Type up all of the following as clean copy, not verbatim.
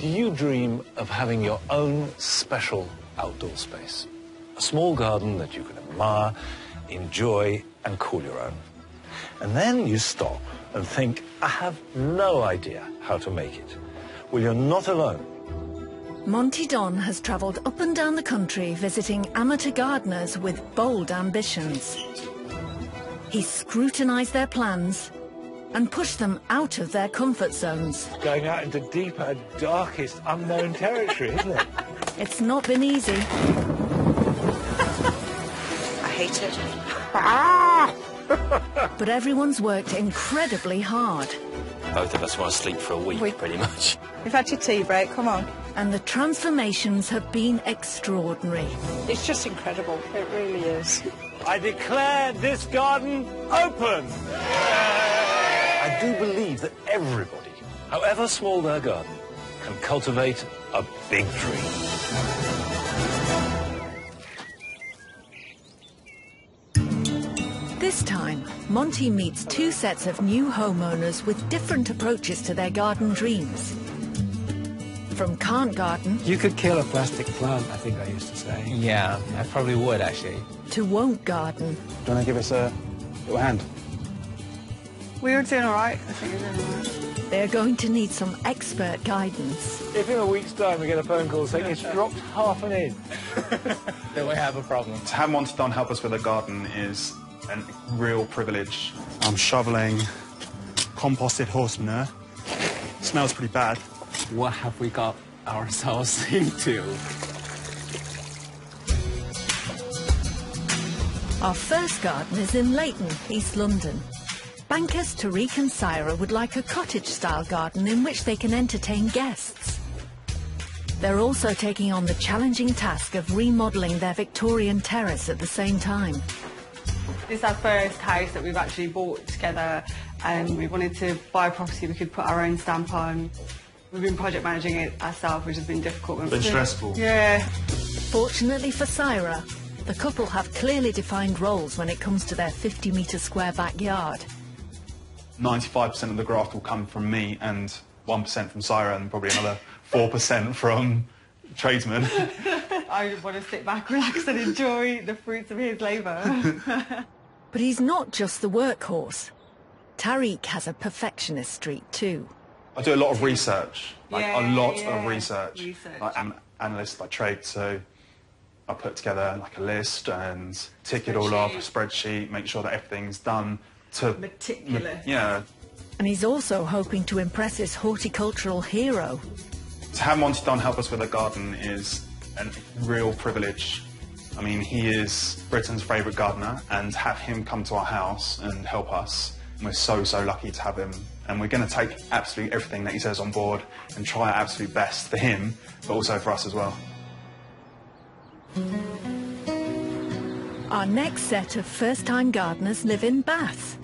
Do you dream of having your own special outdoor space? A small garden that you can admire, enjoy, and call your own. And then you stop and think, I have no idea how to make it. Well, you're not alone. Monty Don has travelled up and down the country visiting amateur gardeners with bold ambitions. He's scrutinised their plans and pushed them out of their comfort zones. Going out into deeper, darkest, unknown territory, isn't it? It's not been easy. I hate it. But everyone's worked incredibly hard. Both of us want to sleep for a week, pretty much. You've had your tea break, come on. And the transformations have been extraordinary. It's just incredible, it really is. I declare this garden open! I do believe that everybody, however small their garden, can cultivate a big dream. This time, Monty meets two sets of new homeowners with different approaches to their garden dreams. From Can't Garden... You could kill a plastic plant, I think I used to say. Yeah, I probably would, actually. ...to Won't Garden. Do you want to give us a little hand? We're doing all right. I think we're doing all right. They're going to need some expert guidance. If in a week's time we get a phone call saying it's dropped half an inch, then we have a problem. To have Monty Don help us with a garden is a real privilege. I'm shoveling composted horse manure. Smells pretty bad. What have we got ourselves into? Our first garden is in Leyton, East London. Bankers Tariq and Syra would like a cottage-style garden in which they can entertain guests. They're also taking on the challenging task of remodelling their Victorian terrace at the same time. This is our first house that we've actually bought together, and we wanted to buy a property we could put our own stamp on. We've been project managing it ourselves, which has been difficult. Been stressful. Yeah. Fortunately for Syra, the couple have clearly defined roles when it comes to their 50-metre square backyard. 95% of the graft will come from me and 1% from Syra and probably another 4% from tradesmen. I want to sit back, relax and enjoy the fruits of his labour. But he's not just the workhorse. Tariq has a perfectionist streak too. I do a lot of research, a lot yeah. of research. Like, I'm an analyst by trade, so I put together like a list and tick it all off, a spreadsheet, make sure that everything's done to... Meticulous. Yeah. And he's also hoping to impress his horticultural hero. To have Monty Don help us with a garden is a real privilege. I mean, he is Britain's favourite gardener, and have him come to our house and help us, we're so, so lucky to have him. And we're going to take absolutely everything that he says on board and try our absolute best for him, but also for us as well. Our next set of first-time gardeners live in Bath.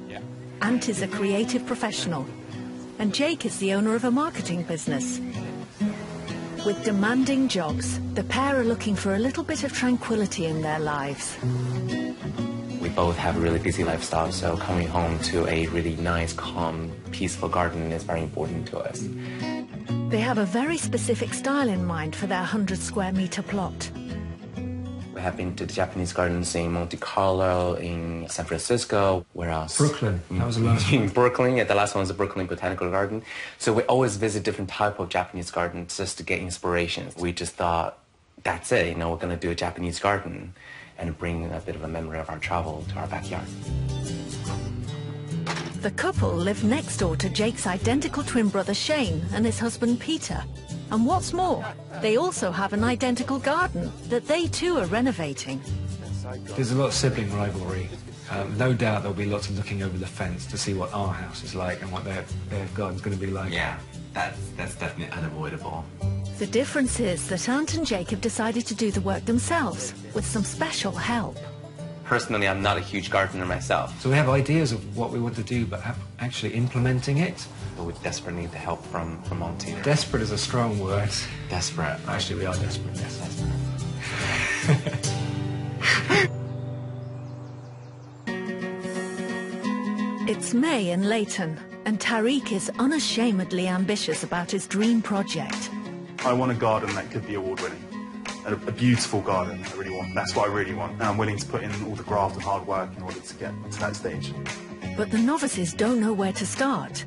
Yeah. Ant is a creative professional, and Jake is the owner of a marketing business. With demanding jobs, the pair are looking for a little bit of tranquility in their lives. We both have a really busy lifestyle, so coming home to a really nice, calm, peaceful garden is very important to us. They have a very specific style in mind for their 100-square-metre plot. We have been to the Japanese gardens in Monte Carlo, in San Francisco. Where else? Brooklyn. That was the last one. In Brooklyn, yeah, the last one was the Brooklyn Botanical Garden. So we always visit different type of Japanese gardens just to get inspiration. We just thought, that's it, you know, we're going to do a Japanese garden and bring a bit of a memory of our travel to our backyard. The couple live next door to Jake's identical twin brother Shane and his husband Peter. And what's more, they also have an identical garden that they too are renovating. There's a lot of sibling rivalry. No doubt there'll be lots of looking over the fence to see what our house is like and what their garden's going to be like. Yeah, that's definitely unavoidable. The difference is that Ant and Jake have decided to do the work themselves, with some special help. Personally, I'm not a huge gardener myself. So we have ideas of what we want to do, but actually implementing it. But we desperately need the help from Monty. Desperate is a strong word. Desperate. Actually, we are desperate, yes. It's May in Leyton, And Tariq is unashamedly ambitious about his dream project. I want a garden that could be award-winning. A beautiful garden, I really want. That's what I really want. And I'm willing to put in all the graft and hard work in order to get to that stage. But the novices don't know where to start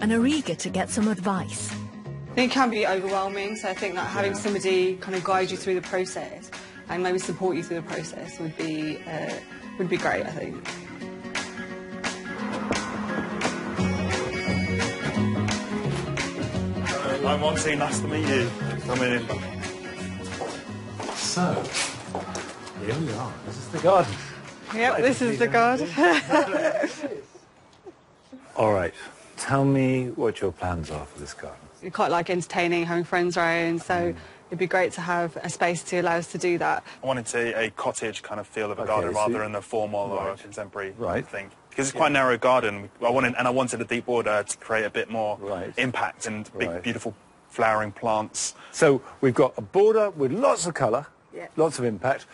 and are eager to get some advice. I think it can be overwhelming, so I think that having somebody kind of guide you through the process and maybe support you through the process would be great, I think. I'm Monty, nice to meet you. Come in. So, here we are. This is the garden. Yep, this is the garden. All right. Tell me what your plans are for this garden. We quite like entertaining, having friends around, so it'd be great to have a space to allow us to do that. I wanted a cottage kind of feel of a garden rather than a formal or a contemporary thing. Because it's quite a narrow garden. I wanted a deep border to create a bit more impact and big, beautiful flowering plants. So we've got a border with lots of colour, lots of impact,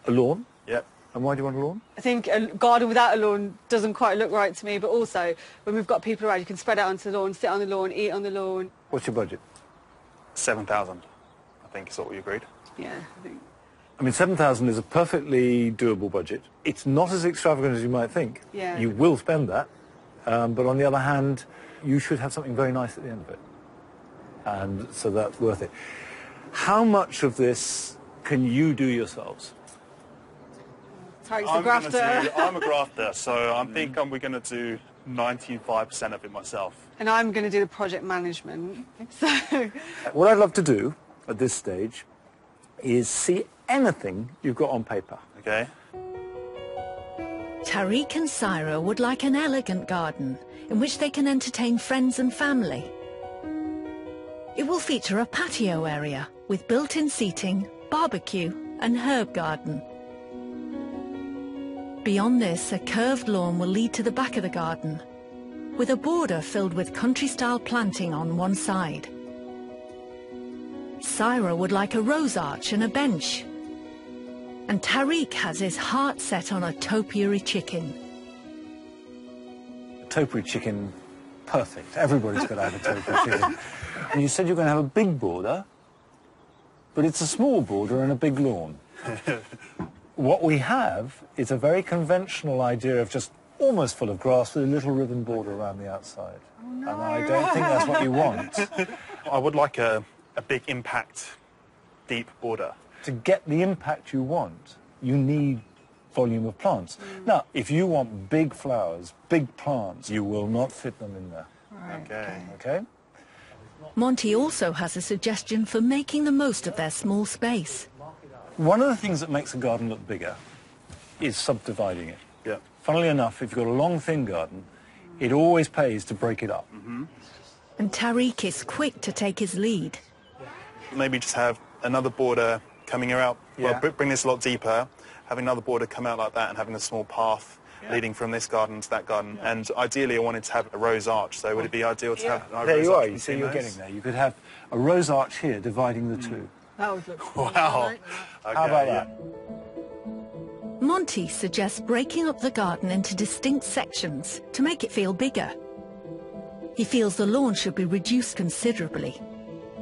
a lawn. Yep. And why do you want a lawn? I think a garden without a lawn doesn't quite look right to me, but also when we've got people around, you can spread out onto the lawn, sit on the lawn, eat on the lawn. What's your budget? 7,000, I think is what we agreed. Yeah, I think. I mean, 7,000 is a perfectly doable budget. It's not as extravagant as you might think. Yeah. You will spend that, but on the other hand, you should have something very nice at the end of it. And so that's worth it. How much of this can you do yourselves? Tariq's a grafter. I'm a grafter, so I think we're going to do 95% of it myself. And I'm going to do the project management. So. What I'd love to do at this stage is see anything you've got on paper. Okay. Tariq and Syra would like an elegant garden in which they can entertain friends and family. It will feature a patio area with built-in seating, barbecue and herb garden. Beyond this, a curved lawn will lead to the back of the garden, with a border filled with country-style planting on one side. Syra would like a rose arch and a bench. And Tariq has his heart set on a topiary chicken. A topiary chicken, perfect. Everybody's got to have a topiary chicken. And you said you're going to have a big border, but it's a small border and a big lawn. What we have is a very conventional idea of just almost full of grass with a little ribbon border around the outside. Oh, no. And I don't think that's what you want. I would like a big impact, deep border. To get the impact you want, you need volume of plants. Now, if you want big flowers, big plants, you will not fit them in there. Right. Okay? Monty also has a suggestion for making the most of their small space. One of the things that makes a garden look bigger is subdividing it. Yeah. Funnily enough, if you've got a long, thin garden, it always pays to break it up. And Tariq is quick to take his lead. Maybe just have another border coming out, well, bring this a lot deeper, having another border come out like that and having a small path leading from this garden to that garden. And ideally I wanted to have a rose arch, so would it be ideal to have a rose arch? There you are, you see you're getting there. You could have a rose arch here dividing the two. That would look wow. Okay, how about that? Monty suggests breaking up the garden into distinct sections to make it feel bigger. He feels the lawn should be reduced considerably.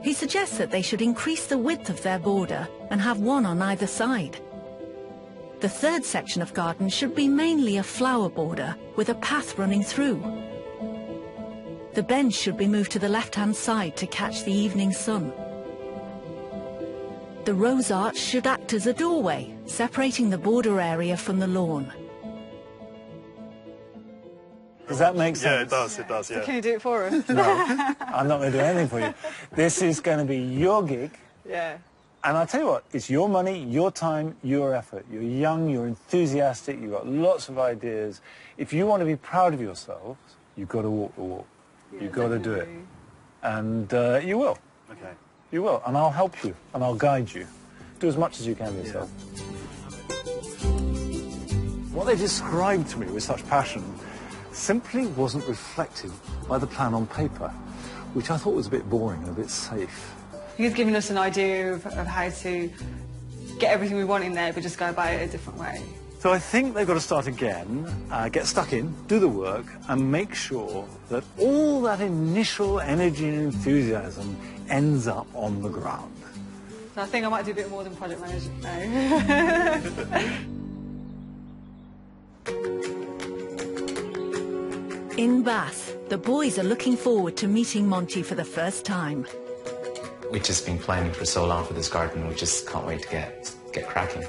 He suggests that they should increase the width of their border and have one on either side. The third section of garden should be mainly a flower border with a path running through. The bench should be moved to the left-hand side to catch the evening sun. The rose arch should act as a doorway, separating the border area from the lawn. Does that make sense? Yeah, it does, yeah. Can you do it for us? No, I'm not going to do anything for you. This is going to be your gig. Yeah. And I'll tell you what, it's your money, your time, your effort. You're young, you're enthusiastic, you've got lots of ideas. If you want to be proud of yourselves, you've got to walk the walk. Yeah, you've got to do it. definitely. And you will. Okay. You will. And I'll help you. And I'll guide you. Do as much as you can yourself. What they described to me with such passion simply wasn't reflected by the plan on paper, which I thought was a bit boring and a bit safe. He's given us an idea of how to get everything we want in there, but just go about it a different way. So I think they've got to start again, get stuck in, do the work, and make sure that all that initial energy and enthusiasm ends up on the ground. So I think I might do a bit more than project management now. In Bath, the boys are looking forward to meeting Monty for the first time. We've just been planning for so long for this garden. We just can't wait to get cracking.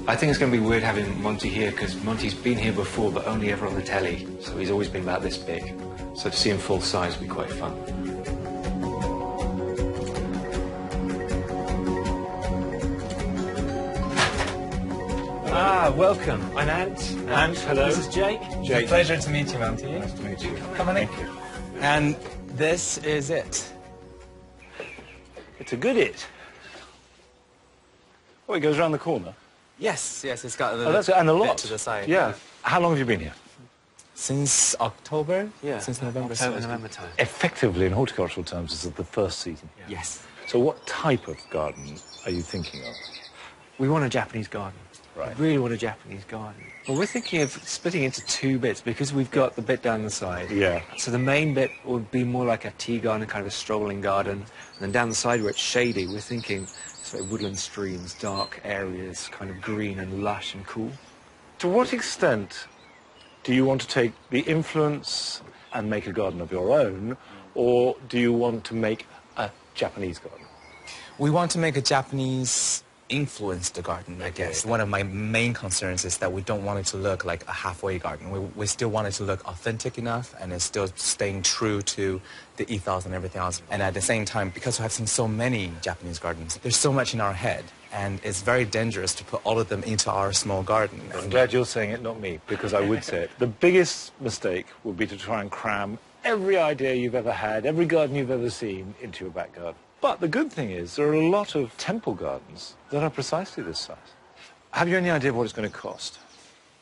I think it's going to be weird having Monty here because Monty's been here before, but only ever on the telly. So he's always been about this big. So to see him full size would be quite fun. Welcome. I'm Ant. Hello. This is Jake. Jake. Pleasure to meet you, Monty. Nice to meet you. Come on in. And this is it. It's a good it. Oh, it goes around the corner. Yes, it's got a Oh, that's and a bit lot to the side. Yeah. How long have you been here? Since October? Yeah. Since November. November time. Effectively, in horticultural terms, this is the first season. Yeah. Yes. So what type of garden are you thinking of? We want a Japanese garden. Right. We really want a Japanese garden. Well, we're thinking of splitting into two bits because we've got the bit down the side. Yeah. So the main bit would be more like a tea garden, kind of a strolling garden. And then down the side where it's shady, we're thinking sort of woodland streams, dark areas, kind of green and lush and cool. To what extent do you want to take the influence and make a garden of your own, or do you want to make a Japanese garden? We want to make a Japanese influenced garden, I guess. One of my main concerns is that we don't want it to look like a halfway garden. We still want it to look authentic enough and it's still staying true to the ethos and everything else. And at the same time, because I've seen so many Japanese gardens, there's so much in our head and it's very dangerous to put all of them into our small garden. I'm glad you're saying it, not me, because I would say it. The biggest mistake would be to try and cram every idea you've ever had, every garden you've ever seen into your back garden. But the good thing is there are a lot of temple gardens that are precisely this size. Have you any idea what it's going to cost?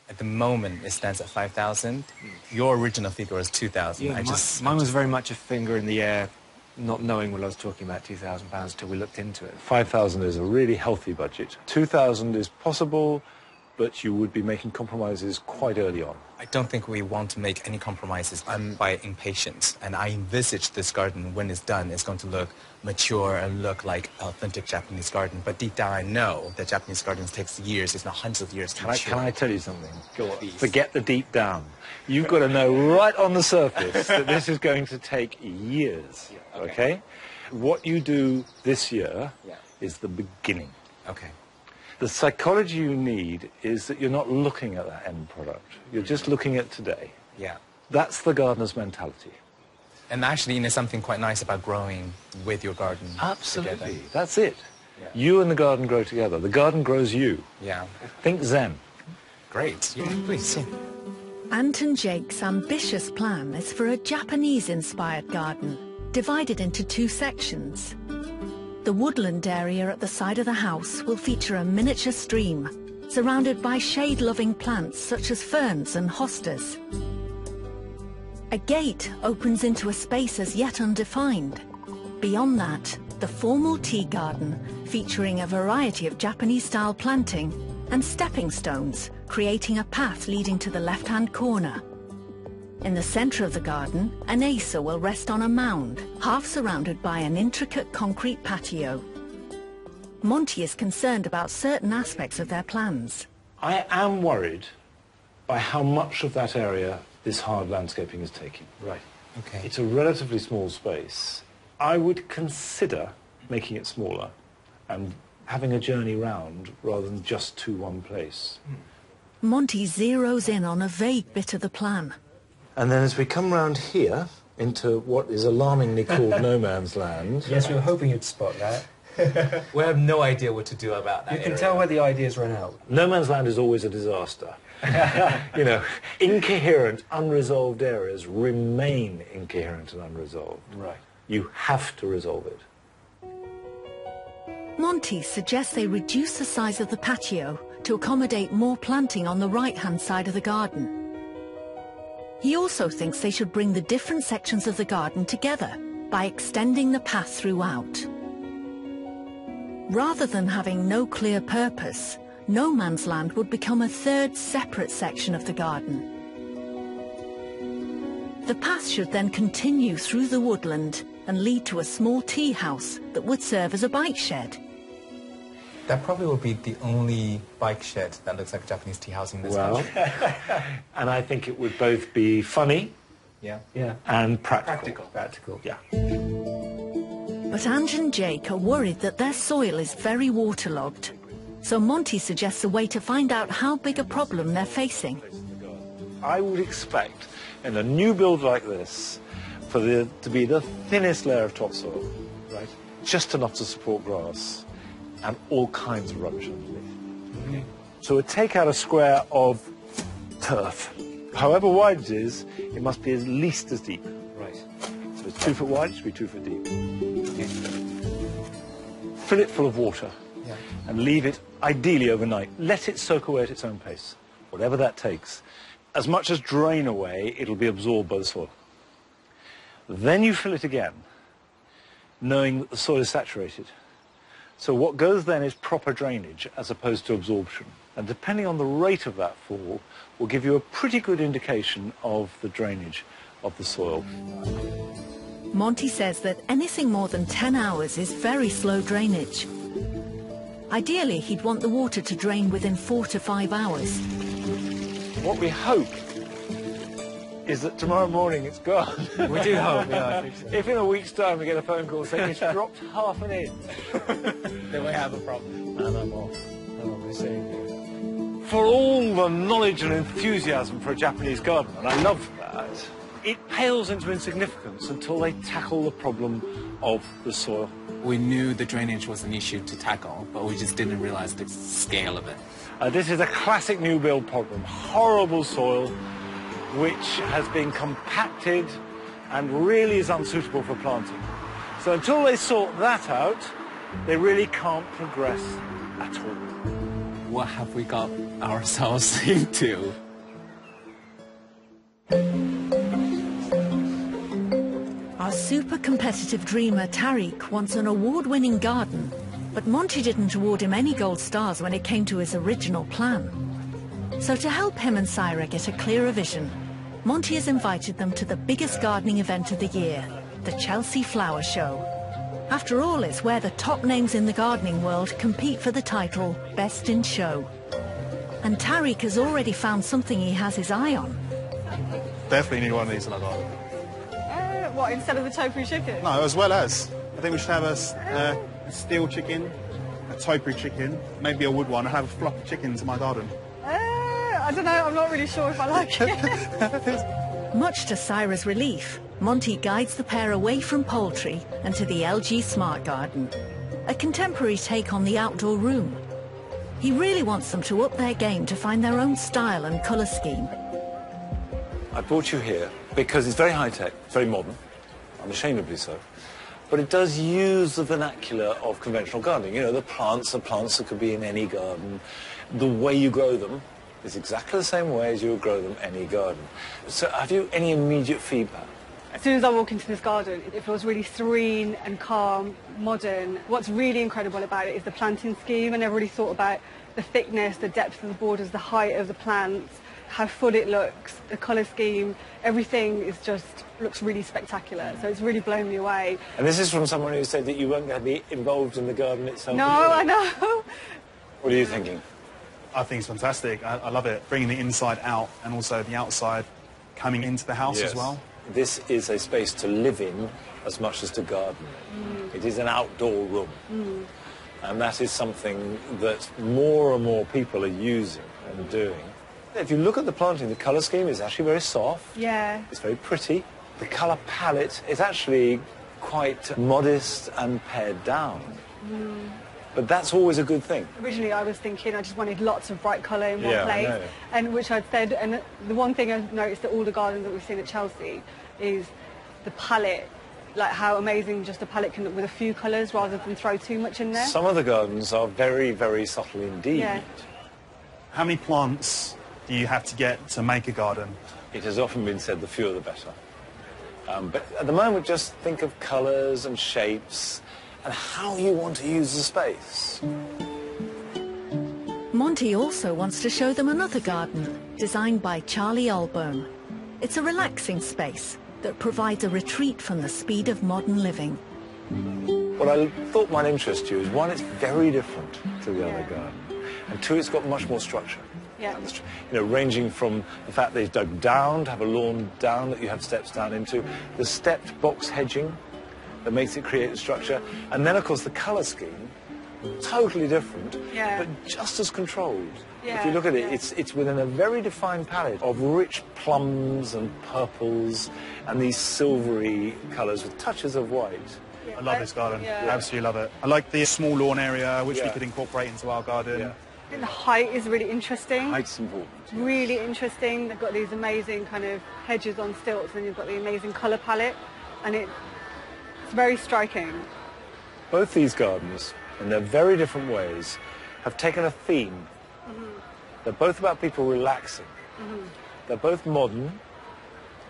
At the moment, it stands at 5,000. Your original figure was 2,000. Yeah, mine was very much a finger in the air, not knowing what I was talking about, £2,000, till we looked into it. 5,000 is a really healthy budget. 2,000 is possible, but you would be making compromises quite early on. I don't think we want to make any compromises. I'm quite impatient, and I envisage this garden, when it's done, is going to look mature and look like an authentic Japanese garden. But deep down, I know that Japanese gardens takes years, if not hundreds of years to mature. Can I tell you something? Go on. Forget the deep down. You've got to know right on the surface that this is going to take years, okay? What you do this year is the beginning. Okay. The psychology you need is that you're not looking at that end product. You're just looking at today. Yeah. That's the gardener's mentality. And actually, there's something quite nice about growing with your garden Absolutely. together. That's it. Yeah. You and the garden grow together. The garden grows you. Yeah. Think Zen. Great. Yeah, please. Yeah. Ant and Jake's ambitious plan is for a Japanese-inspired garden, divided into two sections. The woodland area at the side of the house will feature a miniature stream, surrounded by shade-loving plants such as ferns and hostas. A gate opens into a space as yet undefined. Beyond that, the formal tea garden, featuring a variety of Japanese-style planting and stepping stones, creating a path leading to the left-hand corner. In the centre of the garden, an acer will rest on a mound, half surrounded by an intricate concrete patio. Monty is concerned about certain aspects of their plans. I am worried by how much of that area this hard landscaping is taking. Right. Okay. It's a relatively small space. I would consider making it smaller and having a journey round rather than just to one place. Monty zeroes in on a vague bit of the plan. And then as we come round here into what is alarmingly called no man's land. Yes, we were hoping you'd spot that. We have no idea what to do about that. You can tell where the ideas run out. No man's land is always a disaster. You know, incoherent, unresolved areas remain incoherent and unresolved. Right. You have to resolve it. Monty suggests they reduce the size of the patio to accommodate more planting on the right-hand side of the garden. He also thinks they should bring the different sections of the garden together by extending the path throughout. Rather than having no clear purpose, no man's land would become a third separate section of the garden. The path should then continue through the woodland and lead to a small tea house that would serve as a bike shed. That probably would be the only bike shed that looks like a Japanese tea house in this country. And I think it would both be funny, Yeah. and practical. Practical. Yeah. But Ange and Jake are worried that their soil is very waterlogged. So Monty suggests a way to find out how big a problem they're facing. I would expect in a new build like this for there to be the thinnest layer of topsoil, right? Just enough to support grass and all kinds of rubbish underneath. So we'd take out a square of turf. However wide it is, it must be at least as deep. Right. So it's 2 foot wide, it should be 2 foot deep. Fill it full of water and leave it ideally overnight. Let it soak away at its own pace, whatever that takes. As much as drain away, it'll be absorbed by the soil. Then you fill it again, knowing that the soil is saturated. So what goes then is proper drainage as opposed to absorption. And depending on the rate of that fall, will give you a pretty good indication of the drainage of the soil. Monty says that anything more than 10 hours is very slow drainage. Ideally, he'd want the water to drain within 4 to 5 hours. What we hope is that tomorrow morning it's gone. We do hope, yeah, I think so. If in a week's time we get a phone call saying it's dropped half an inch, Then we have a problem. and I'm off. That's what we're saying. For all the knowledge and enthusiasm for a Japanese garden, and I love that, it pales into insignificance until they tackle the problem of the soil. We knew the drainage was an issue to tackle, but we just didn't realize the scale of it. This is a classic new build problem. Horrible soil, which has been compacted and really is unsuitable for planting. So until they sort that out, they really can't progress at all. What have we got ourselves into? Our super competitive dreamer Tariq wants an award-winning garden, but Monty didn't award him any gold stars when it came to his original plan. So to help him and Syra get a clearer vision, Monty has invited them to the biggest gardening event of the year, the Chelsea Flower Show. After all, it's where the top names in the gardening world compete for the title Best in Show. And Tariq has already found something he has his eye on. Definitely need one of these in our garden. What, instead of the tofu chicken? No, as well as. I think we should have a steel chicken, a tofu chicken, maybe a wood one, and have a flock of chickens in my garden. I don't know, I'm not really sure if I like it. Much to Syra's relief, Monty guides the pair away from poultry and to the LG Smart Garden, a contemporary take on the outdoor room. He really wants them to up their game to find their own style and colour scheme. I brought you here because it's very high-tech, very modern, unashamedly so, but it does use the vernacular of conventional gardening. You know, the plants are plants that could be in any garden. The way you grow them is exactly the same way as you would grow them in any garden. So have you any immediate feedback? As soon as I walk into this garden, it feels really serene and calm, modern. What's really incredible about it is the planting scheme. I never really thought about the thickness, the depth of the borders, the height of the plants, how full it looks, the colour scheme. Everything is just looks really spectacular. So it's really blown me away. And this is from someone who said that you weren't going to be involved in the garden itself. No, I know. What are you thinking? I think it's fantastic. I love it. Bringing the inside out and also the outside coming into the house as well. This is a space to live in as much as to garden. It is an outdoor room. And that is something that more and more people are using and doing. If you look at the planting, the colour scheme is actually very soft. Yeah. It's very pretty. The colour palette is actually quite modest and pared down. But that's always a good thing. Originally I was thinking I just wanted lots of bright colour in one Yeah, I place, know. and which I'd said, and the one thing I've noticed at all the gardens that we've seen at Chelsea is the palette, like how amazing just a palette can look with a few colours rather than throw too much in there. Some of the gardens are very, very subtle indeed. Yeah. How many plants do you have to get to make a garden? It has often been said the fewer the better. But at the moment, just think of colours and shapes and how you want to use the space. Monty also wants to show them another garden, designed by Charlie Olbone. It's a relaxing space that provides a retreat from the speed of modern living. What I thought might interest you is, one, it's very different to the other garden, and two, it's got much more structure. Yeah. You know, ranging from the fact they've dug down to have a lawn down that you have steps down into, the stepped box hedging that makes it create a structure, and then, of course, the colour scheme, totally different, but just as controlled. If you look at it, it's within a very defined palette of rich plums and purples and these silvery colours with touches of white. I love this garden. Absolutely love it. I like the small lawn area, which we could incorporate into our garden. I think the height is really interesting. Height's important. Really interesting. They've got these amazing kind of hedges on stilts, and you've got the amazing colour palette, and it's very striking. Both these gardens, in their very different ways, have taken a theme. They're both about people relaxing. They're both modern.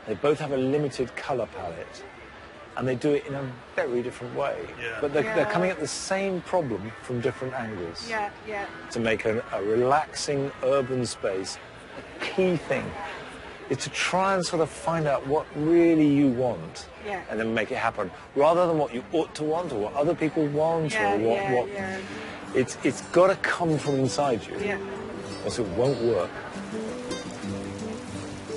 They both have a limited colour palette. And they do it in a very different way. But they're coming at the same problem from different angles. To make a relaxing urban space a key thing is to try and sort of find out what really you want and then make it happen, rather than what you ought to want or what other people want or what. It's got to come from inside you, or else it won't work.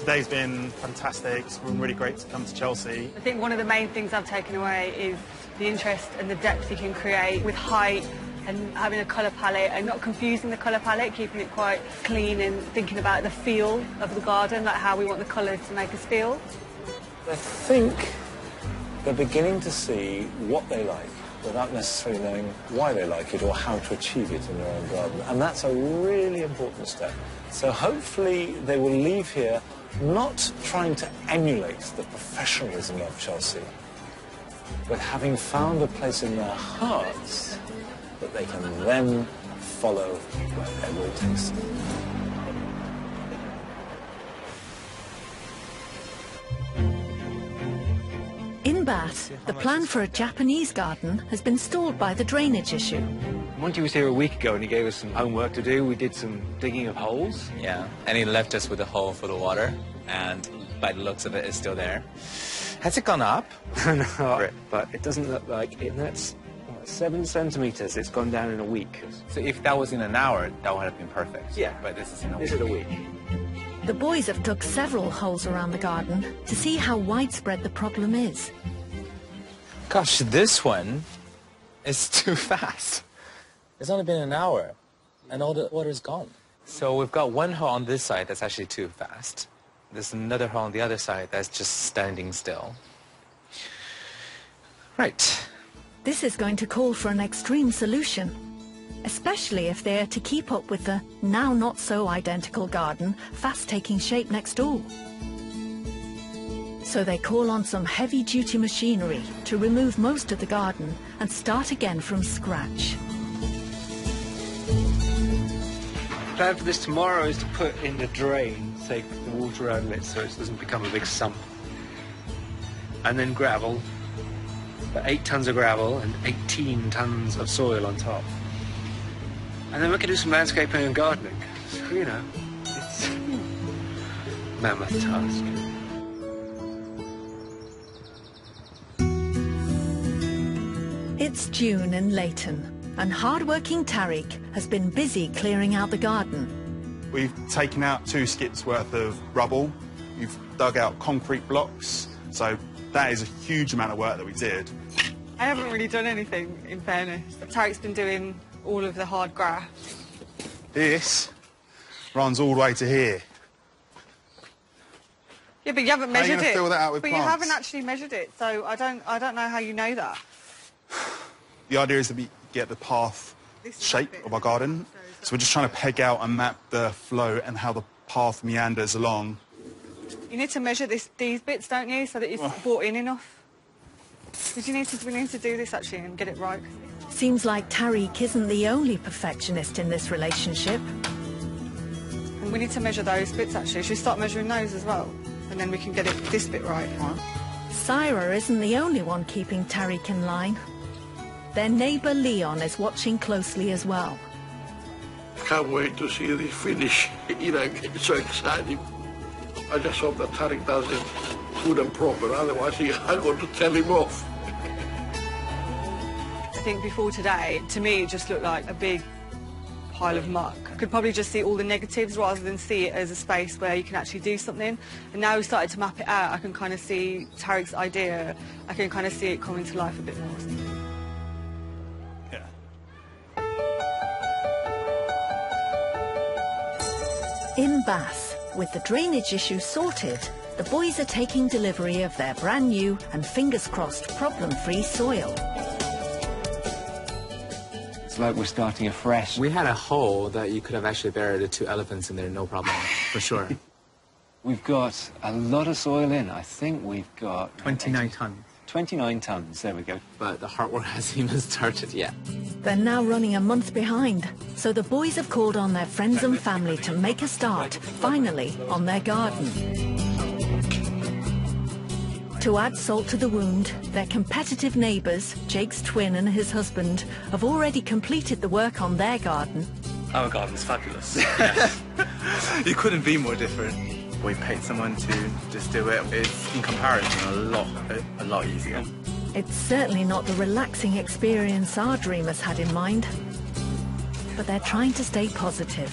Today's been fantastic. It's been really great to come to Chelsea. I think one of the main things I've taken away is the interest and the depth you can create with height and having a colour palette and not confusing the colour palette, keeping it quite clean and thinking about the feel of the garden, like how we want the colours to make us feel. I think they're beginning to see what they like without necessarily knowing why they like it or how to achieve it in their own garden. And that's a really important step. So hopefully they will leave here not trying to emulate the professionalism of Chelsea, but having found a place in their hearts that they can then follow wherever it takes them. In Bath, the plan for a Japanese garden has been stalled by the drainage issue. Monty was here a week ago and he gave us some homework to do. We did some digging of holes. Yeah, and he left us with a hole for the water, and by the looks of it, it's still there. Has it gone up? No, but it doesn't look like it. That's 7 centimetres. It's gone down in a week. So if that was in an hour, that would have been perfect. Yeah, but this is in a week. This is a week. The boys have dug several holes around the garden to see how widespread the problem is. Gosh, this one is too fast. It's only been an hour, and all the water's gone. So we've got one hole on this side that's actually too fast. There's another hole on the other side that's just standing still. Right. This is going to call for an extreme solution, especially if they are to keep up with the now not so identical garden fast taking shape next door. So they call on some heavy-duty machinery to remove most of the garden and start again from scratch. The plan for this tomorrow is to put in the drain, take the water out of it so it doesn't become a big sump. And then gravel, about 8 tons of gravel and 18 tons of soil on top. And then we can do some landscaping and gardening. So, you know, it's a mammoth task. It's June in Leyton, and hard-working Tariq has been busy clearing out the garden. We've taken out 2 skips worth of rubble. We've dug out concrete blocks. So that is a huge amount of work that we did. I haven't really done anything, in fairness. Tariq's been doing all of the hard graft. This runs all the way to here. Yeah, but you haven't measured How are you gonna it. fill that out with but plants? You haven't actually measured it, so I don't know how you know that. The idea is that we get the path shape of our garden. So we're just trying to peg out and map the flow and how the path meanders along. You need to measure these bits, don't you, so that it's brought in enough? Because we need to do this actually and get it right. Seems like Tariq isn't the only perfectionist in this relationship. And we need to measure those bits actually. Should we start measuring those as well? And then we can get this bit right. Syra isn't the only one keeping Tariq in line. Their neighbour Leon is watching closely as well. can't wait to see this finish. You know, it's so exciting. I just hope that Tariq does it good and proper, otherwise I'm going to tell him off. I think before today, to me, it just looked like a big pile of muck. I could probably just see all the negatives rather than see it as a space where you can actually do something. And now we've started to map it out, I can kind of see Tariq's idea. I can kind of see it coming to life a bit more. Yeah. In Bath, with the drainage issue sorted, the boys are taking delivery of their brand new and fingers crossed problem-free soil. It's like we're starting afresh. We had a hole that you could have actually buried the 2 elephants in there, no problem, for sure. We've got a lot of soil in. I think we've got 29 tons. 29 tons, there we go. But the hard work hasn't even started yet. They're now running a month behind, so the boys have called on their friends and family to make a start, finally, on their garden. To add salt to the wound, their competitive neighbours, Jake's twin and his husband, have already completed the work on their garden. Our garden's fabulous. You couldn't be more different. We paid someone to just do it. It's, in comparison, a lot easier. It's certainly not the relaxing experience our dreamers had in mind, but they're trying to stay positive.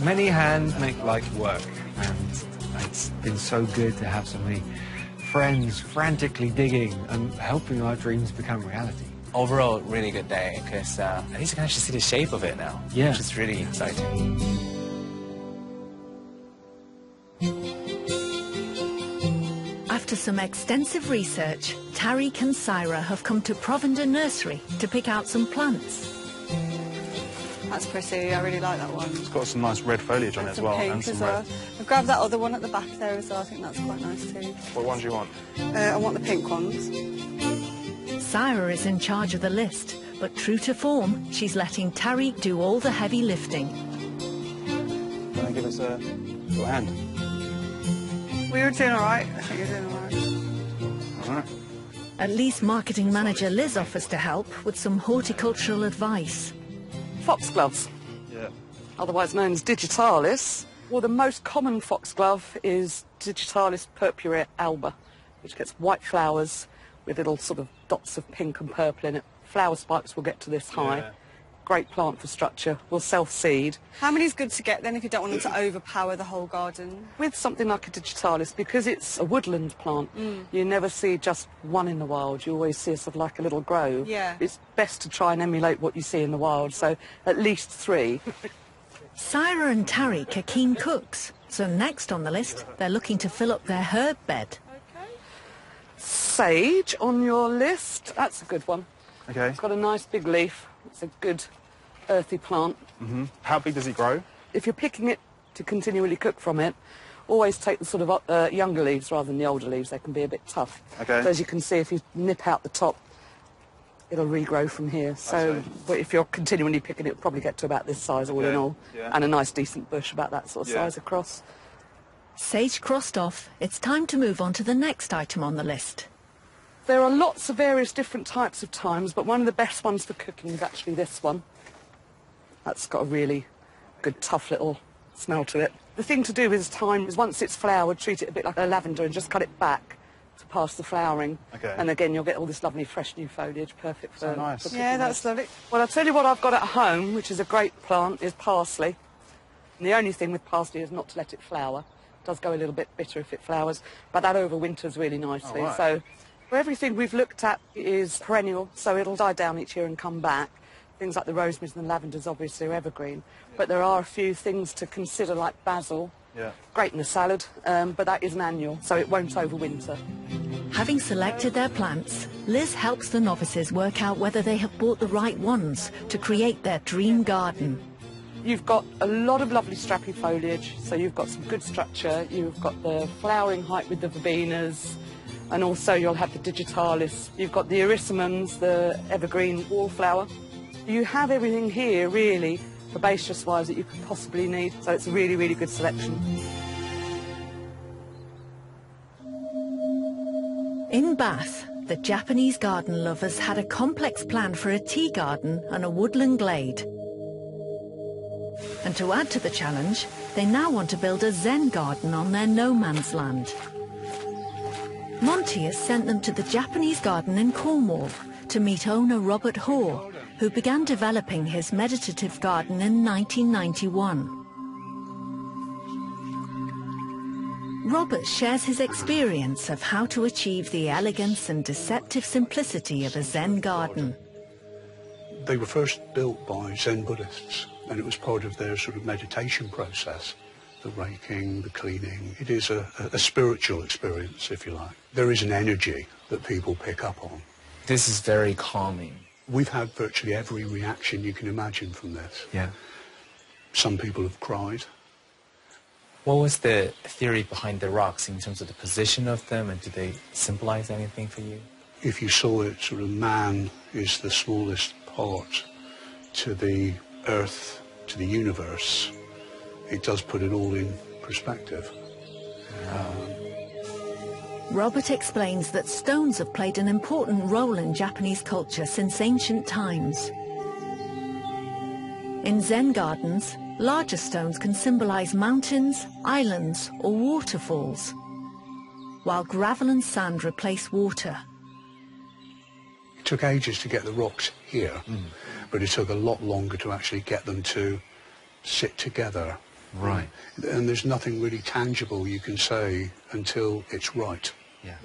Many hands make light work, and it's been so good to have so many friends frantically digging and helping our dreams become reality. Overall, really good day, because at least you can actually see the shape of it now, Yeah. which is really exciting. After some extensive research, Tariq and Syra have come to Provender Nursery to pick out some plants. That's pretty, I really like that one. It's got some nice red foliage on it as Some well, pink and some as well. red. I've grabbed that other one at the back there as well, I think that's quite nice too. What ones do you want? I want the pink ones. Syra is in charge of the list, but true to form, she's letting Tariq do all the heavy lifting. Can I give us a little hand? We were doing all right. I think you're doing all right. All right. At least marketing manager Liz offers to help with some horticultural advice. Foxgloves, Yeah. otherwise known as digitalis. Well, the most common foxglove is digitalis purpurea alba, which gets white flowers with little sort of dots of pink and purple in it. Flower spikes will get to this high. Yeah. Great plant for structure, will self-seed. How many is good to get then if you don't want them to overpower the whole garden? With something like a digitalis, because it's a woodland plant, you never see just one in the wild. You always see sort of like a little grove. Yeah. It's best to try and emulate what you see in the wild, so at least 3. Syra and Tariq are keen cooks, so next on the list, they're looking to fill up their herb bed. Sage on your list, that's a good one. Okay. It's got a nice big leaf. It's a good earthy plant. How big does it grow? If you're picking it to continually cook from it, always take the sort of younger leaves rather than the older leaves. They can be a bit tough. Okay. So as you can see, if you nip out the top, it'll regrow from here. So but if you're continually picking it, it'll probably get to about this size all in all. Yeah. And a nice decent bush about that sort of Yeah. size across. Sage crossed off, it's time to move on to the next item on the list. There are lots of various different types of thymes, but one of the best ones for cooking is actually this one. That's got a really good, tough little smell to it. The thing to do with thyme is once it's flowered, treat it a bit like a lavender and just cut it back to pass the flowering. Okay. And again, you'll get all this lovely fresh new foliage, perfect for, So nice. for cooking Yeah, that's with. lovely. Well, I'll tell you what I've got at home, which is a great plant, is parsley. And the only thing with parsley is not to let it flower. It does go a little bit bitter if it flowers, but that overwinters really nicely. Oh, right. So everything we've looked at is perennial, so it'll die down each year and come back. Things like the rosemaries and the lavenders obviously are evergreen. But there are a few things to consider, like basil. Yeah. Great in a salad, but that is an annual, so it won't overwinter. Having selected their plants, Liz helps the novices work out whether they have bought the right ones to create their dream garden. You've got a lot of lovely strappy foliage, so you've got some good structure. You've got the flowering height with the verbenas, and also you'll have the digitalis. You've got the erysimums, the evergreen wallflower. You have everything here, really, herbaceous-wise, that you could possibly need, so it's a really, really good selection. In Bath, the Japanese garden lovers had a complex plan for a tea garden and a woodland glade. And to add to the challenge, they now want to build a Zen garden on their no-man's land. Monty has sent them to the Japanese garden in Cornwall to meet owner Robert Hoare, who began developing his meditative garden in 1991. Robert shares his experience of how to achieve the elegance and deceptive simplicity of a Zen garden. They were first built by Zen Buddhists, and it was part of their sort of meditation process. The raking, the cleaning. It is a spiritual experience, if you like. There is an energy that people pick up on. This is very calming. We've had virtually every reaction you can imagine from this. Yeah. Some people have cried. What was the theory behind the rocks in terms of the position of them, and do they symbolize anything for you? If you saw it, sort of man is the smallest part to the earth, to the universe. It does put it all in perspective. Robert explains that stones have played an important role in Japanese culture since ancient times. In Zen gardens, larger stones can symbolize mountains, islands, or waterfalls, while gravel and sand replace water. It took ages to get the rocks here, but it took a lot longer to actually get them to sit together. Right. And there's nothing really tangible you can say until it's right. Yeah.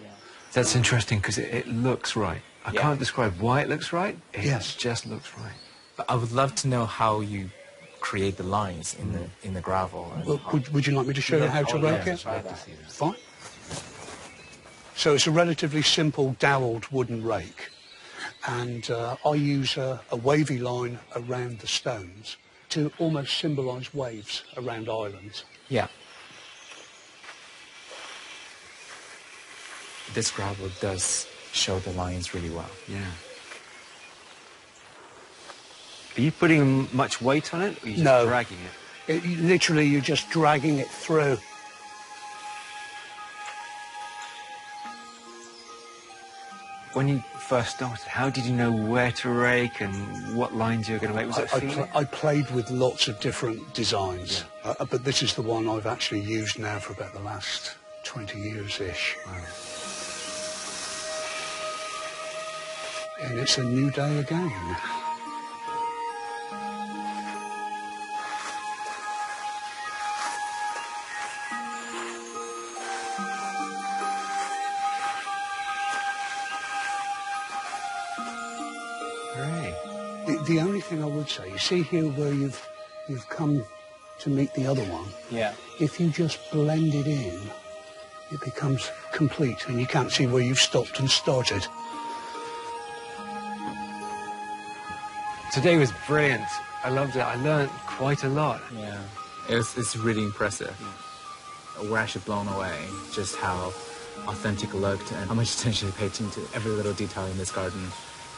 That's interesting because it looks right. I can't describe why it looks right. It just looks right. But I would love to know how you create the lines in the gravel. Well, would you like me to show you how to rake it? Fine. So it's a relatively simple dowelled wooden rake, and I use a wavy line around the stones to almost symbolise waves around islands. Yeah. This gravel does show the lines really well. Yeah. Are you putting much weight on it, or are you just dragging it? Literally, you're just dragging it through. When you first started, how did you know where to rake and what lines you were going to make? Was it feeling? I played with lots of different designs, but this is the one I've actually used now for about the last 20 years-ish. Wow. And it's a new day again. The only thing I would say, you see here where you've come to meet the other one. Yeah. If you just blend it in, it becomes complete, and you can't see where you've stopped and started. Today was brilliant. I loved it. I learned quite a lot. Yeah, it's really impressive. We're actually blown away just how authentic it looked and how much attention he paid to every little detail in this garden.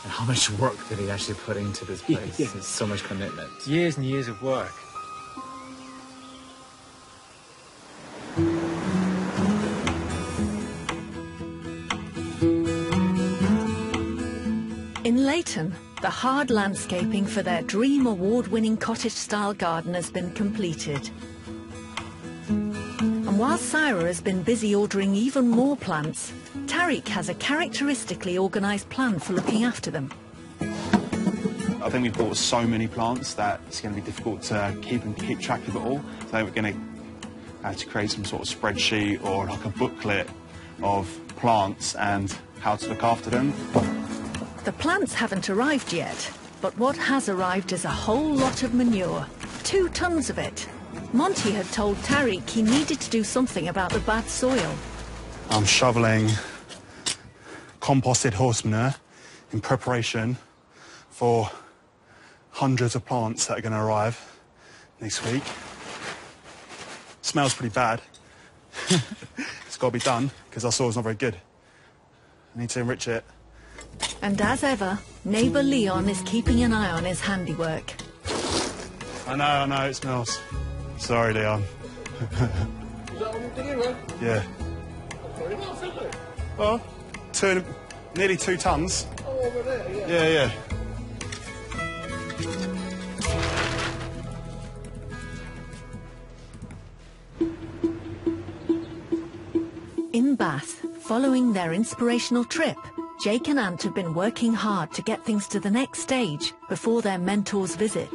And how much work did he actually put into this place? It's so much commitment. Years and years of work. In Leyton, the hard landscaping for their Dream Award-winning cottage-style garden has been completed. And while Syra has been busy ordering even more plants, Tariq has a characteristically organised plan for looking after them. I think we've bought so many plants that it's going to be difficult to keep track of it all. So we're going to have to create some sort of spreadsheet or like a booklet of plants and how to look after them. The plants haven't arrived yet, but what has arrived is a whole lot of manure. 2 tons of it. Monty had told Tariq he needed to do something about the bad soil. I'm shoveling composted horse manure in preparation for hundreds of plants that are going to arrive next week. Smells pretty bad. It's got to be done because our soil's not very good. I need to enrich it. And as ever, neighbour Leon is keeping an eye on his handiwork. I know, it smells. Sorry, Leon. Is that what you're doing, man? Yeah. Very enough, isn't it? Oh, nearly 2 tons. Oh, over there, yeah. Yeah. Following their inspirational trip, Jake and Ant have been working hard to get things to the next stage before their mentor's visit.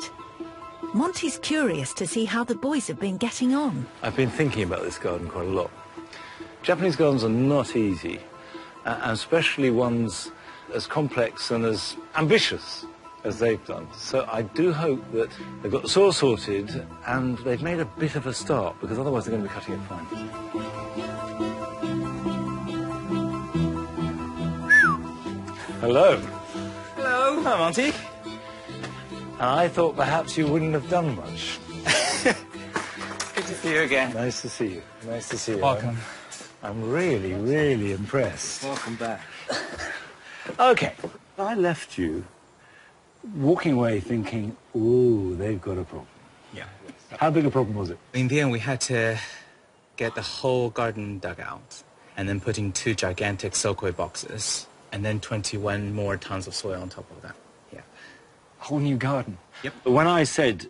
Monty's curious to see how the boys have been getting on. I've been thinking about this garden quite a lot. Japanese gardens are not easy, and especially ones as complex and as ambitious as they've done. So I do hope that they've got the soil sorted and they've made a bit of a start, because otherwise they're going to be cutting it fine. Hello. Hello. Hi, Monty. I thought perhaps you wouldn't have done much. Good to see you again. Nice to see you. Nice to see you. Welcome. I'm really, really impressed. Welcome back. Okay. I left you walking away thinking, ooh, they've got a problem. Yeah. How big a problem was it? In the end, we had to get the whole garden dug out and then put in 2 gigantic soakaway boxes and then 21 more tons of soil on top of that. Yeah. Whole new garden. Yep. But when I said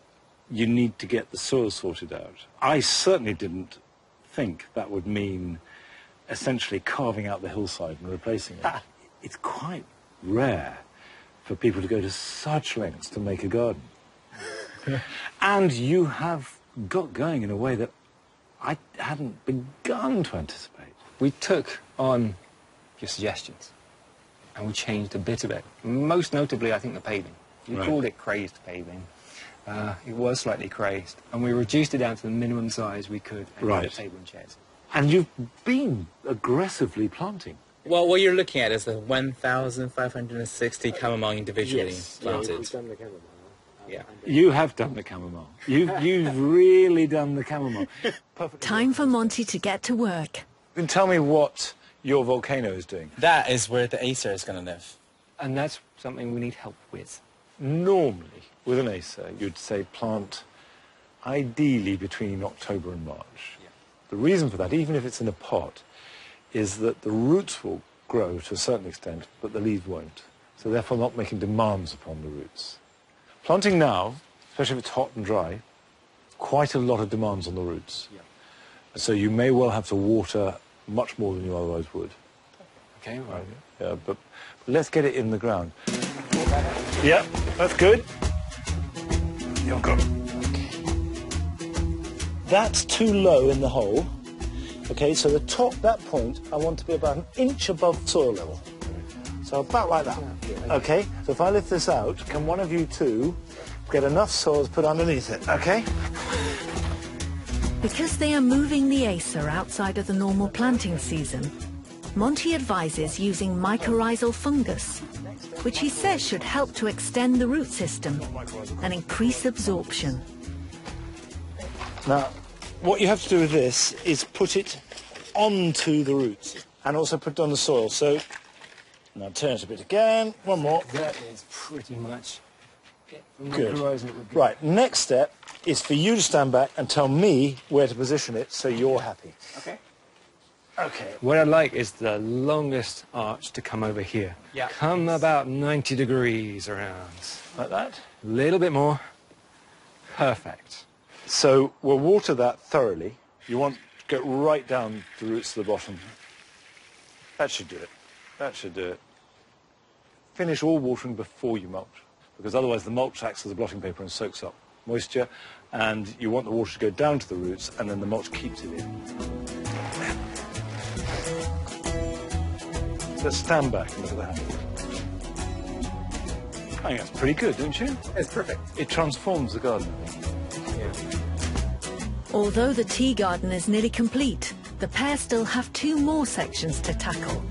you need to get the soil sorted out, I certainly didn't think that would mean essentially carving out the hillside and replacing it. It's quite rare for people to go to such lengths to make a garden. And you have got going in a way that I hadn't begun to anticipate. We took on your suggestions and we changed a bit of it. Most notably, I think, the paving. You Right. called it crazed paving. It was slightly crazed, and we reduced it down to the minimum size we could and Right. the table and chairs. And you've been aggressively planting. Well, what you're looking at is the 1,560 chamomile individually planted. Yeah. You have done the chamomile. You've really done the chamomile. Perfect. Time for Monty to get to work. Then tell me what your volcano is doing. That is where the Acer is going to live. And that's something we need help with. Normally, with an Acer, you'd say plant ideally between October and March. Yeah. The reason for that, even if it's in a pot, is that the roots will grow to a certain extent, but the leaves won't. So therefore not making demands upon the roots. Planting now, especially if it's hot and dry, quite a lot of demands on the roots. Yeah. So you may well have to water much more than you otherwise would. Okay, right. Yeah, but let's get it in the ground. Yeah, that's good. You've got. That's too low in the hole. Okay, so the top, that point, I want to be about 1 inch above soil level. So about like that. Okay, so if I lift this out, can one of you two get enough soil to put underneath it, okay? Because they are moving the Acer outside of the normal planting season, Monty advises using mycorrhizal fungus, which he says should help to extend the root system and increase absorption. Now, what you have to do with this is put it onto the roots and also put it on the soil. So, now turn it a bit again. One more. That is pretty much it. Good. Otherwise it would be- Right, next step is for you to stand back and tell me where to position it so you're happy. Okay. Okay. What I'd like is the longest arch to come over here. Yeah. Come about 90 degrees around. Like that? A little bit more. Perfect. So we'll water that thoroughly. You want to get right down the roots to the bottom. That should do it. That should do it. Finish all watering before you mulch, because otherwise the mulch acts as a blotting paper and soaks up moisture, and you want the water to go down to the roots, and then the mulch keeps it in. Let's stand back and look at the hand. I think that's pretty good, don't you? It's perfect. It transforms the garden. Although the tea garden is nearly complete, the pair still have 2 more sections to tackle.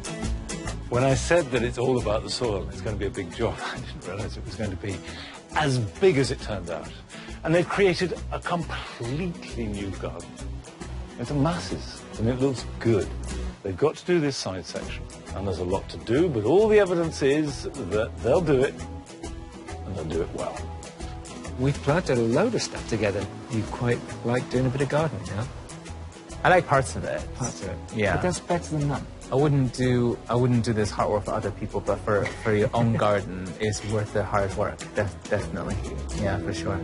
When I said that it's all about the soil, it's going to be a big job, I didn't realise it was going to be as big as it turned out. And they've created a completely new garden. It's a masses, and it looks good. They've got to do this side section, and there's a lot to do, but all the evidence is that they'll do it, and they'll do it well. We've planted a load of stuff together. You quite like doing a bit of gardening, yeah? I like parts of it. Parts of it. Yeah. But that's better than none. I wouldn't do this hard work for other people, but for your own garden, it's worth the hard work. Definitely. Yeah, for sure.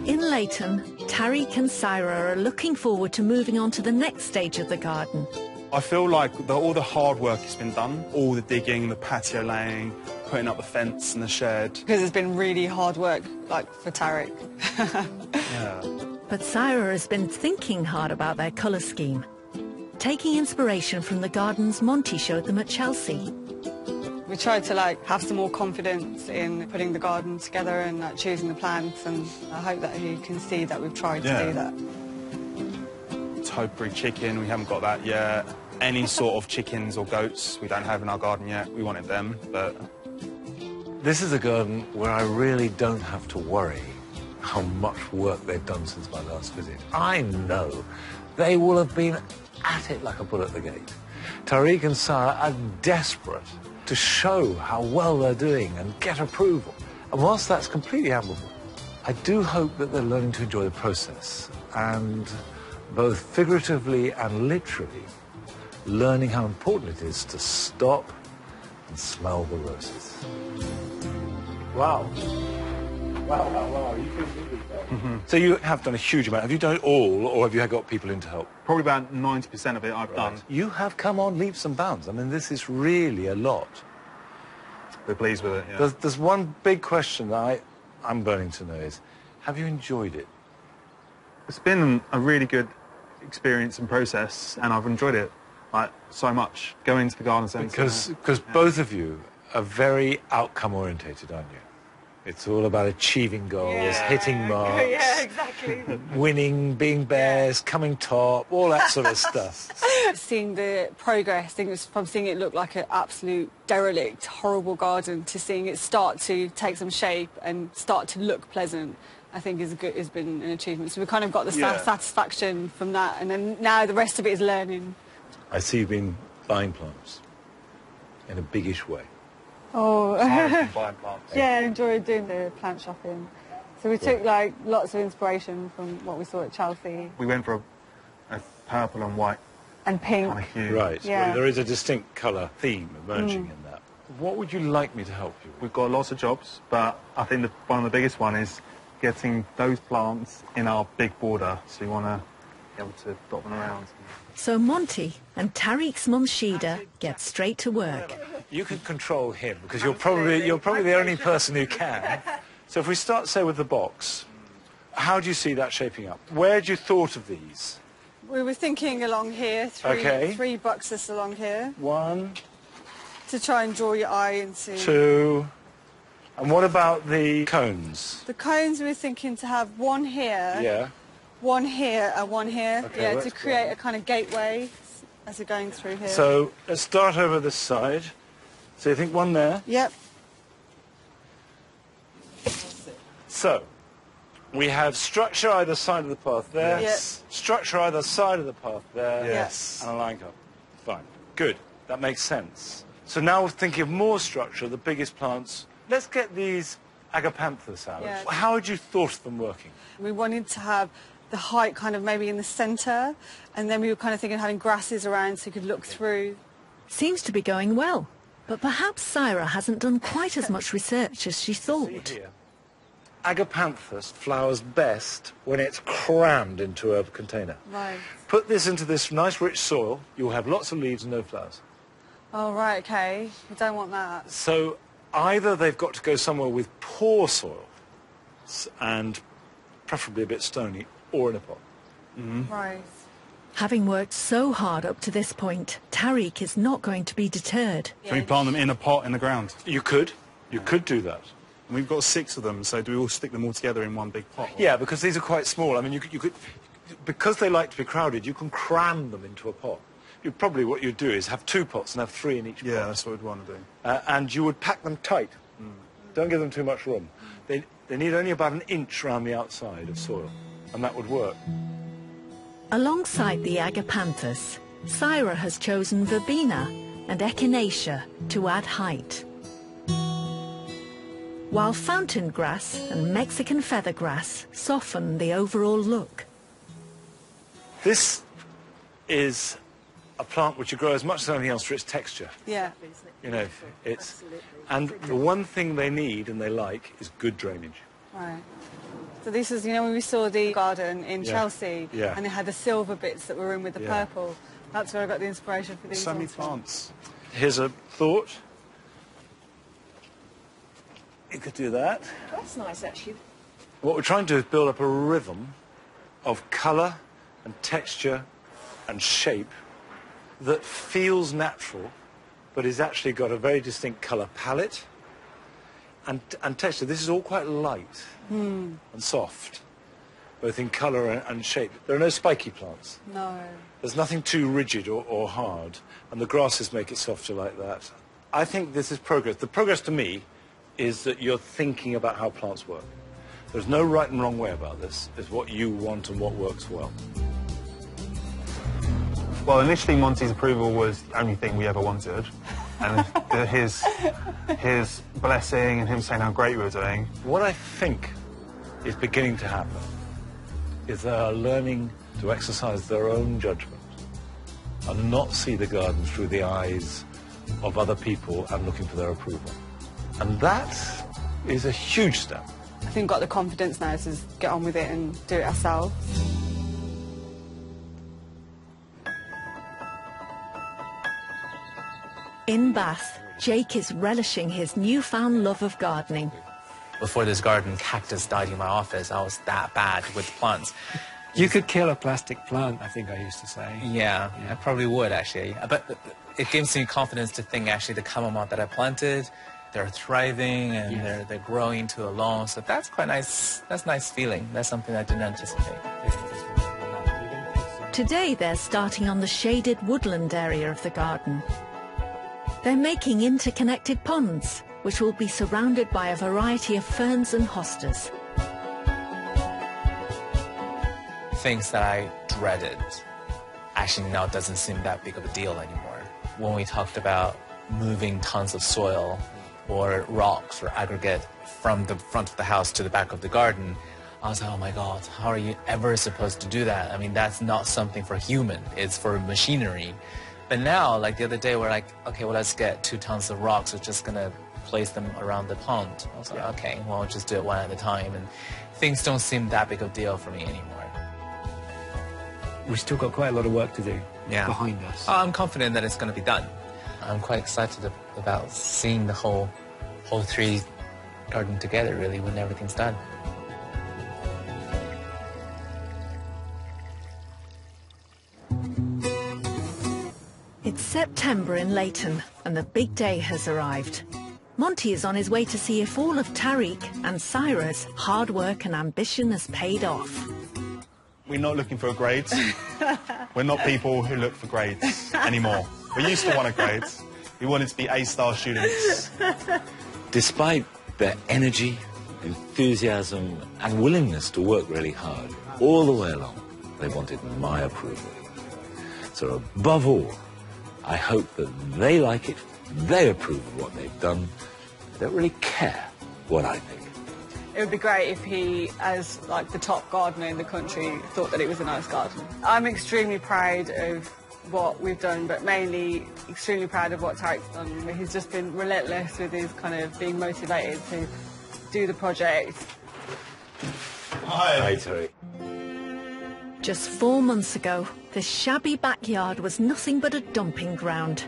In Leyton, Tariq and Syra are looking forward to moving on to the next stage of the garden. I feel like all the hard work has been done, all the digging, the patio laying, putting up the fence and the shed. Because it's been really hard work, like, for Tariq. Yeah. But Syra has been thinking hard about their colour scheme, taking inspiration from the gardens Monty showed them at Chelsea. We tried to, like, have some more confidence in putting the garden together and, like, choosing the plants, and I hope that you can see that we've tried to do that. Topiary chicken, we haven't got that yet. Any sort of chickens or goats we don't have in our garden yet. We wanted them, but... This is a garden where I really don't have to worry how much work they've done since my last visit. I know they will have been at it like a bull at the gate. Tariq and Sarah are desperate to show how well they're doing and get approval. And whilst that's completely admirable, I do hope that they're learning to enjoy the process and, both figuratively and literally, learning how important it is to stop and smell the roses. Wow. Wow. You feel really So you have done a huge amount. Have you done it all, or have you got people in to help? Probably about 90% of it I've done. You have come on leaps and bounds. I mean, this is really a lot. We're pleased with it, yeah. There's one big question that I'm burning to know is, have you enjoyed it? It's been a really good experience and process, and I've enjoyed it, like, so much. Going to the garden centre. Because both of you are very outcome-orientated, aren't you? It's all about achieving goals, hitting marks, Exactly. winning, being bears, coming top, all that sort of stuff. Seeing the progress, I think it was from seeing it look like an absolute derelict, horrible garden to seeing it start to take some shape and start to look pleasant, I think has been an achievement. So we kind of got the satisfaction from that, and then now the rest of it is learning. I see you've been buying plants in a biggish way. Oh, Buying plants. yeah, I enjoyed doing the plant shopping. So we took, like, lots of inspiration from what we saw at Chelsea. We went for a purple and white and pink. kind of hue. Right. Yeah. Well, there is a distinct colour theme emerging in that. What would you like me to help you with? We've got lots of jobs, but I think one of the biggest one is getting those plants in our big border. So you want to be able to dot them around. So Monty and Tariq's mum Shida get straight to work. You can control him because you're probably the only person who can. So if we start, say, with the box, how do you see that shaping up? Where had you thought of these? We were thinking along here, three boxes along here. 1, to try and draw your eye into. 2, and what about the cones? The cones we were thinking to have one here. Yeah. One here and one here. Okay, yeah, well, to create a kind of gateway as we're going through here. So let's start over this side. So you think one there? Yep. So we have structure either side of the path there. Yes. Structure either side of the path there. Yes. And a line cut. Fine. Good. That makes sense. So now we're thinking of more structure, the biggest plants. Let's get these agapanthus out. Yeah. How had you thought of them working? We wanted to have the height kind of maybe in the centre, and then we were kind of thinking of having grasses around so you could look through. Seems to be going well, but perhaps Syra hasn't done quite as much research as she thought. See here. Agapanthus flowers best when it's crammed into a container. Right. Put this into this nice rich soil, you'll have lots of leaves and no flowers. Oh, right, okay. We don't want that. So either they've got to go somewhere with poor soil and preferably a bit stony, or in a pot. Right. Having worked so hard up to this point, Tariq is not going to be deterred. Can we plant them in a pot in the ground? You could do that. And we've got 6 of them, so do we all stick them all together in one big pot? Yeah, because these are quite small. I mean, you could, because they like to be crowded, you can cram them into a pot. Probably what you'd do is have 2 pots and have 3 in each pot. Yeah, that's what we'd want to do. And you would pack them tight. Don't give them too much room. They need only about 1 inch around the outside of soil, and that would work. Alongside the agapanthus, Syra has chosen verbena and echinacea to add height. While fountain grass and Mexican feathergrass soften the overall look. This is a plant which you grow as much as anything else for its texture. Yeah. You know, and the one thing they need and they like is good drainage. Right. So this is, you know, when we saw the garden in Yeah. Chelsea, Yeah. and they had the silver bits that were in with the Yeah. purple. That's where I got the inspiration for these. So many ones from. plants. Here's a thought. You could do that. That's nice, actually. What we're trying to do is build up a rhythm of colour and texture and shape that feels natural, but has actually got a very distinct colour palette and texture. This is all quite light and soft, both in colour and shape. There are no spiky plants. No. There's nothing too rigid or hard, and the grasses make it softer like that. I think this is progress. The progress to me is that you're thinking about how plants work. There's no right and wrong way about this. It's what you want and what works well. Well, initially Monty's approval was the only thing we ever wanted. And his blessing and him saying how great we were doing. What I think is beginning to happen is they are learning to exercise their own judgment and not see the garden through the eyes of other people and looking for their approval. And that is a huge step. I think we've got the confidence now to get on with it and do it ourselves. In Bath, Jake is relishing his newfound love of gardening. Before this garden, cactus died in my office. I was that bad with plants. You could kill a plastic plant, I think I used to say. Yeah, I probably would, actually. But it gives me confidence to think, actually, the chamomile that I planted, they're thriving and they're growing to a lawn. So that's quite nice. That's a nice feeling. That's something I didn't anticipate. Today they're starting on the shaded woodland area of the garden. They're making interconnected ponds, which will be surrounded by a variety of ferns and hostas. Things that I dreaded actually now doesn't seem that big of a deal anymore. When we talked about moving tons of soil or rocks or aggregate from the front of the house to the back of the garden, I was like, oh my God, how are you ever supposed to do that? I mean, that's not something for human, it's for machinery. But now, like the other day, we're like, okay, well, let's get 2 tons of rocks. We're just going to place them around the pond. I was like, okay, well, we'll just do it one at a time. And things don't seem that big of a deal for me anymore. We've still got quite a lot of work to do behind us. I'm confident that it's going to be done. I'm quite excited about seeing the whole tree garden together, really, when everything's done. It's September in Leyton, and the big day has arrived. Monty is on his way to see if all of Tariq and Syra's hard work and ambition has paid off. We're not looking for grades. We're not people who look for grades anymore. We used to want a grade. We wanted to be A-star students. Despite their energy, enthusiasm and willingness to work really hard, all the way along, they wanted my approval. So above all, I hope that they like it, they approve of what they've done. They don't really care what I think. It would be great if he, as like the top gardener in the country, thought that it was a nice garden. I'm extremely proud of what we've done, but mainly extremely proud of what Tariq's done. He's just been relentless with his kind of being motivated to do the project. Hi, Tariq. Just 4 months ago, this shabby backyard was nothing but a dumping ground.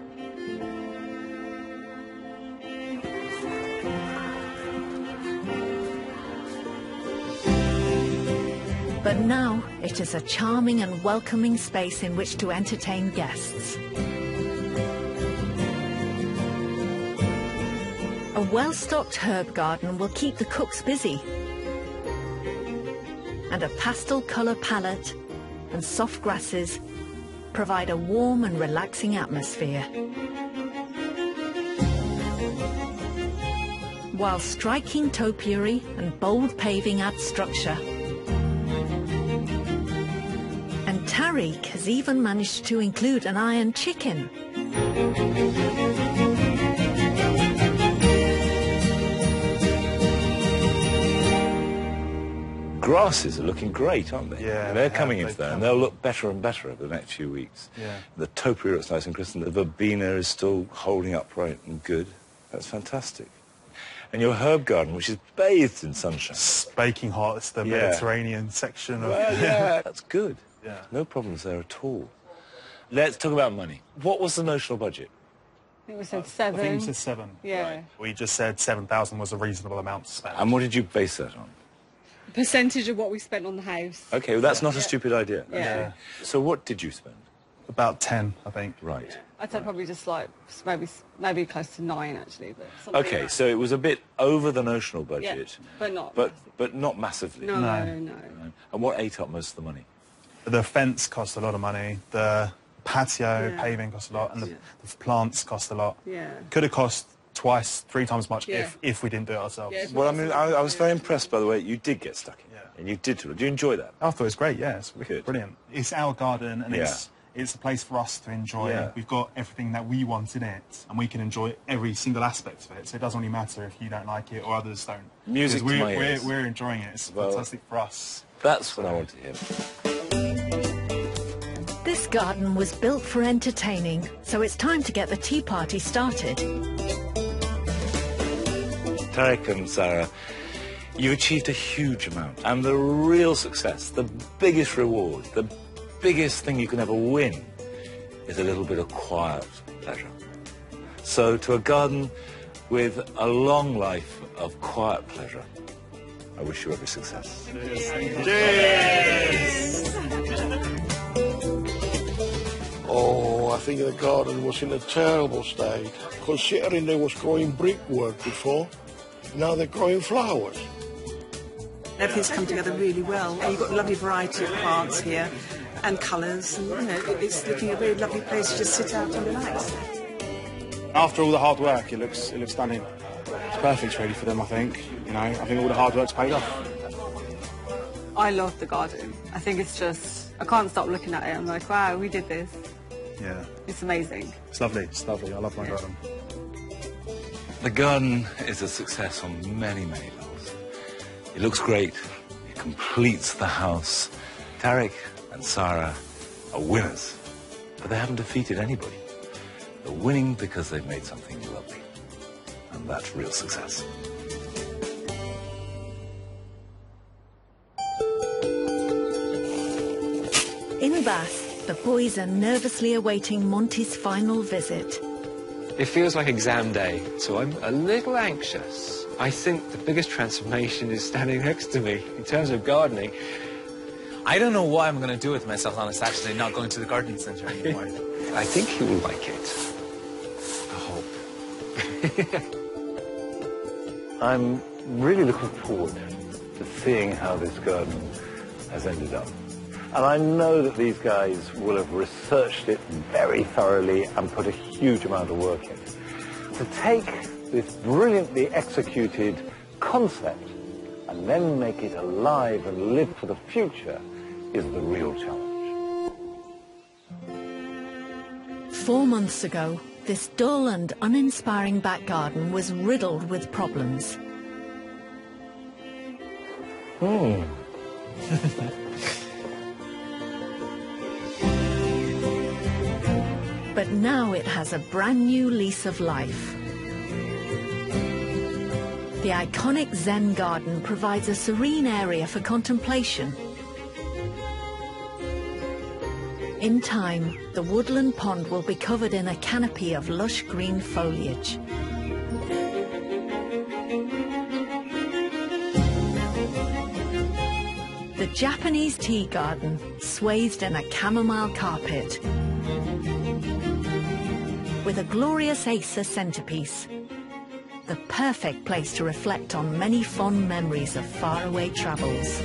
But now it is a charming and welcoming space in which to entertain guests. A well-stocked herb garden will keep the cooks busy. And a pastel colour palette and soft grasses provide a warm and relaxing atmosphere. While striking topiary and bold paving add structure. And Tariq has even managed to include an iron chicken. Grasses are looking great, aren't they? Yeah, they're coming into there, and they'll look better and better over the next few weeks. Yeah. The topiary looks nice and crisp, and the verbena is still holding upright and good. That's fantastic. And your herb garden, which is bathed in sunshine. It's baking hot. It's the Yeah. Mediterranean section of... Well, yeah, that's good. Yeah. No problems there at all. Let's talk about money. What was the notional budget? I think we said 7. I think we said 7. Yeah. Right. We just said 7,000 was a reasonable amount to spend. And what did you base that on? Percentage of what we spent on the house. Okay, well, that's not a stupid idea. Yeah. Okay. So what did you spend? About 10, I think. Right. I'd say probably just like maybe close to 9 actually, but something Okay, like so it was a bit over the notional that. budget. Yeah, but not. But not massively. No. And what ate up most of the money? The fence cost a lot of money. The patio paving cost a lot, and the plants cost a lot. Yeah. Could have cost twice, 3 times much Yeah. if we didn't do it ourselves. Yeah, Well, I mean, I was very impressed by the way you did get stuck in. Yeah. And you did. Do you enjoy that? I thought it was great, yeah. It's Good. brilliant. It's our garden, and Yeah. it's a place for us to enjoy. Yeah. We've got everything that we want in it, and we can enjoy every single aspect of it. So it doesn't really matter if you don't like it or others don't. Music to Because my ears. we're enjoying it. It's fantastic for us. That's what I want to hear. This garden was built for entertaining, so it's time to get the tea party started. Tarek and Sarah, you've achieved a huge amount, and the real success, the biggest reward, the biggest thing you can ever win is a little bit of quiet pleasure. So to a garden with a long life of quiet pleasure, I wish you every success. Oh, I think the garden was in a terrible state. Considering they was growing brickwork before, now they're growing flowers. Everything's come together really well. You've got a lovely variety of plants here and colours, and it's looking a very lovely place to just sit out and relax. After all the hard work, it looks stunning. It's perfect, really, for them. I think. I think all the hard work's paid off. I love the garden. I think it's just, I can't stop looking at it. I'm like, wow, we did this. Yeah. It's amazing. It's lovely. It's lovely. I love my garden. The garden is a success on many, many levels. It looks great. It completes the house. Tarek and Sarah are winners, but they haven't defeated anybody. They're winning because they've made something lovely, and that's real success. In Bath, the boys are nervously awaiting Monty's final visit. It feels like exam day, so I'm a little anxious. I think the biggest transformation is standing next to me in terms of gardening. I don't know what I'm going to do with myself on a Saturday not going to the garden centre anymore. I think he will like it. I hope. I'm really looking forward to seeing how this garden has ended up. And I know that these guys will have researched it very thoroughly and put a huge amount of work in. To take this brilliantly executed concept and then make it alive and live for the future is the real challenge. 4 months ago, this dull and uninspiring back garden was riddled with problems. But now it has a brand new lease of life. The iconic Zen garden provides a serene area for contemplation. In time, the woodland pond will be covered in a canopy of lush green foliage. The Japanese tea garden, swathed in a chamomile carpet, with a glorious Acer centerpiece. The perfect place to reflect on many fond memories of faraway travels.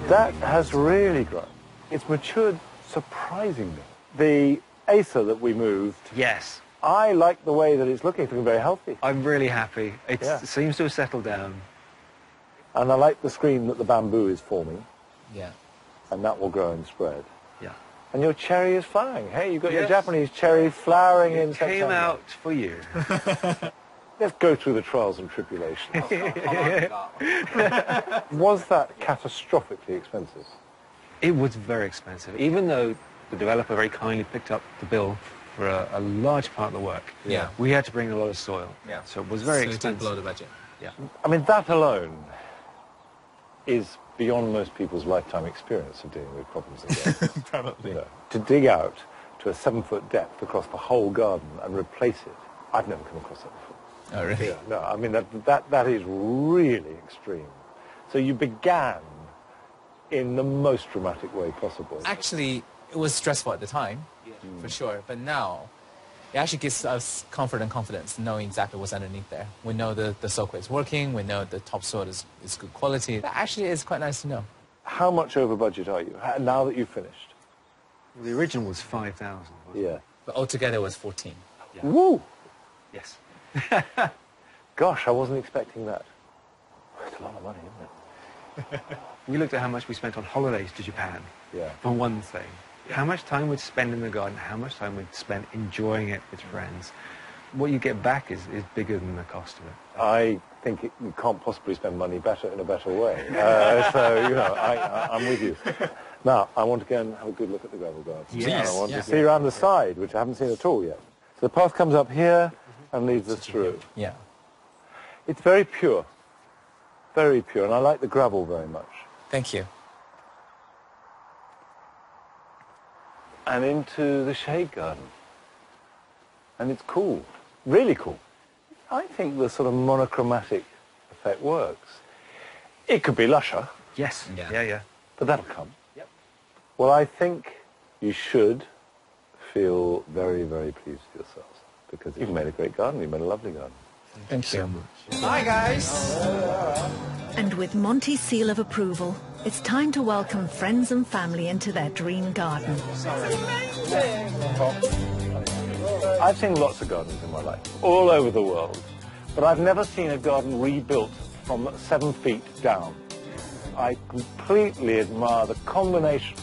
That has really grown. It's matured surprisingly. The Acer that we moved, Yes, I like the way that it's looking. It's looking very healthy. I'm really happy. It Yeah. seems to have settled down. And I like the screen that the bamboo is forming, Yeah. and that will grow and spread. Yeah. And your cherry is flowering. Hey, you've got your Yes. Japanese cherry flowering in Came September. out for you. Let's go through the trials and tribulations. Was that catastrophically expensive? It was very expensive, even though the developer very kindly picked up the bill for a large part of the work. Yeah. We had to bring a lot of soil. Yeah. So it was very So it did expensive. blow the budget. Yeah. I mean, that alone is beyond most people's lifetime experience of dealing with problems in gardens. Probably. You know, to dig out to a 7-foot depth across the whole garden and replace it, I've never come across that before. Oh, really? Yeah, no, I mean, that is really extreme. So you began in the most dramatic way possible. Actually, it was stressful at the time, for sure. But now, it actually gives us comfort and confidence knowing exactly what's underneath there. We know the soak is working. We know the topsoil is good quality. That actually is quite nice to know. How much over budget are you now that you've finished? Well, the original was 5,000. Yeah. But altogether it was 14. Yeah. Woo! Yes. Gosh, I wasn't expecting that. It's a lot of money, isn't it? We looked at how much we spent on holidays to Japan, Yeah. for one thing. How much time we'd spend in the garden, how much time we'd spend enjoying it with friends. What you get back is bigger than the cost of it. I think you can't possibly spend money in a better way. So, you know, I'm with you. Now, I want to go and have a good look at the gravel garden. Yes. I want to see around the side, which I haven't seen at all yet. So the path comes up here and leads us through. Yeah. It's very pure, and I like the gravel very much. Thank you. And into the shade garden. And it's cool, really cool. I think the sort of monochromatic effect works. It could be lusher, Yes. Yeah. Yeah. but that'll come. Yep. Well, I think you should feel very, very pleased with yourselves, because you've made a great garden, you've made a lovely garden. Thank you. Hi, guys. And with Monty's seal of approval, it's time to welcome friends and family into their dream garden. I've seen lots of gardens in my life, all over the world, but I've never seen a garden rebuilt from 7 feet down. I completely admire the combination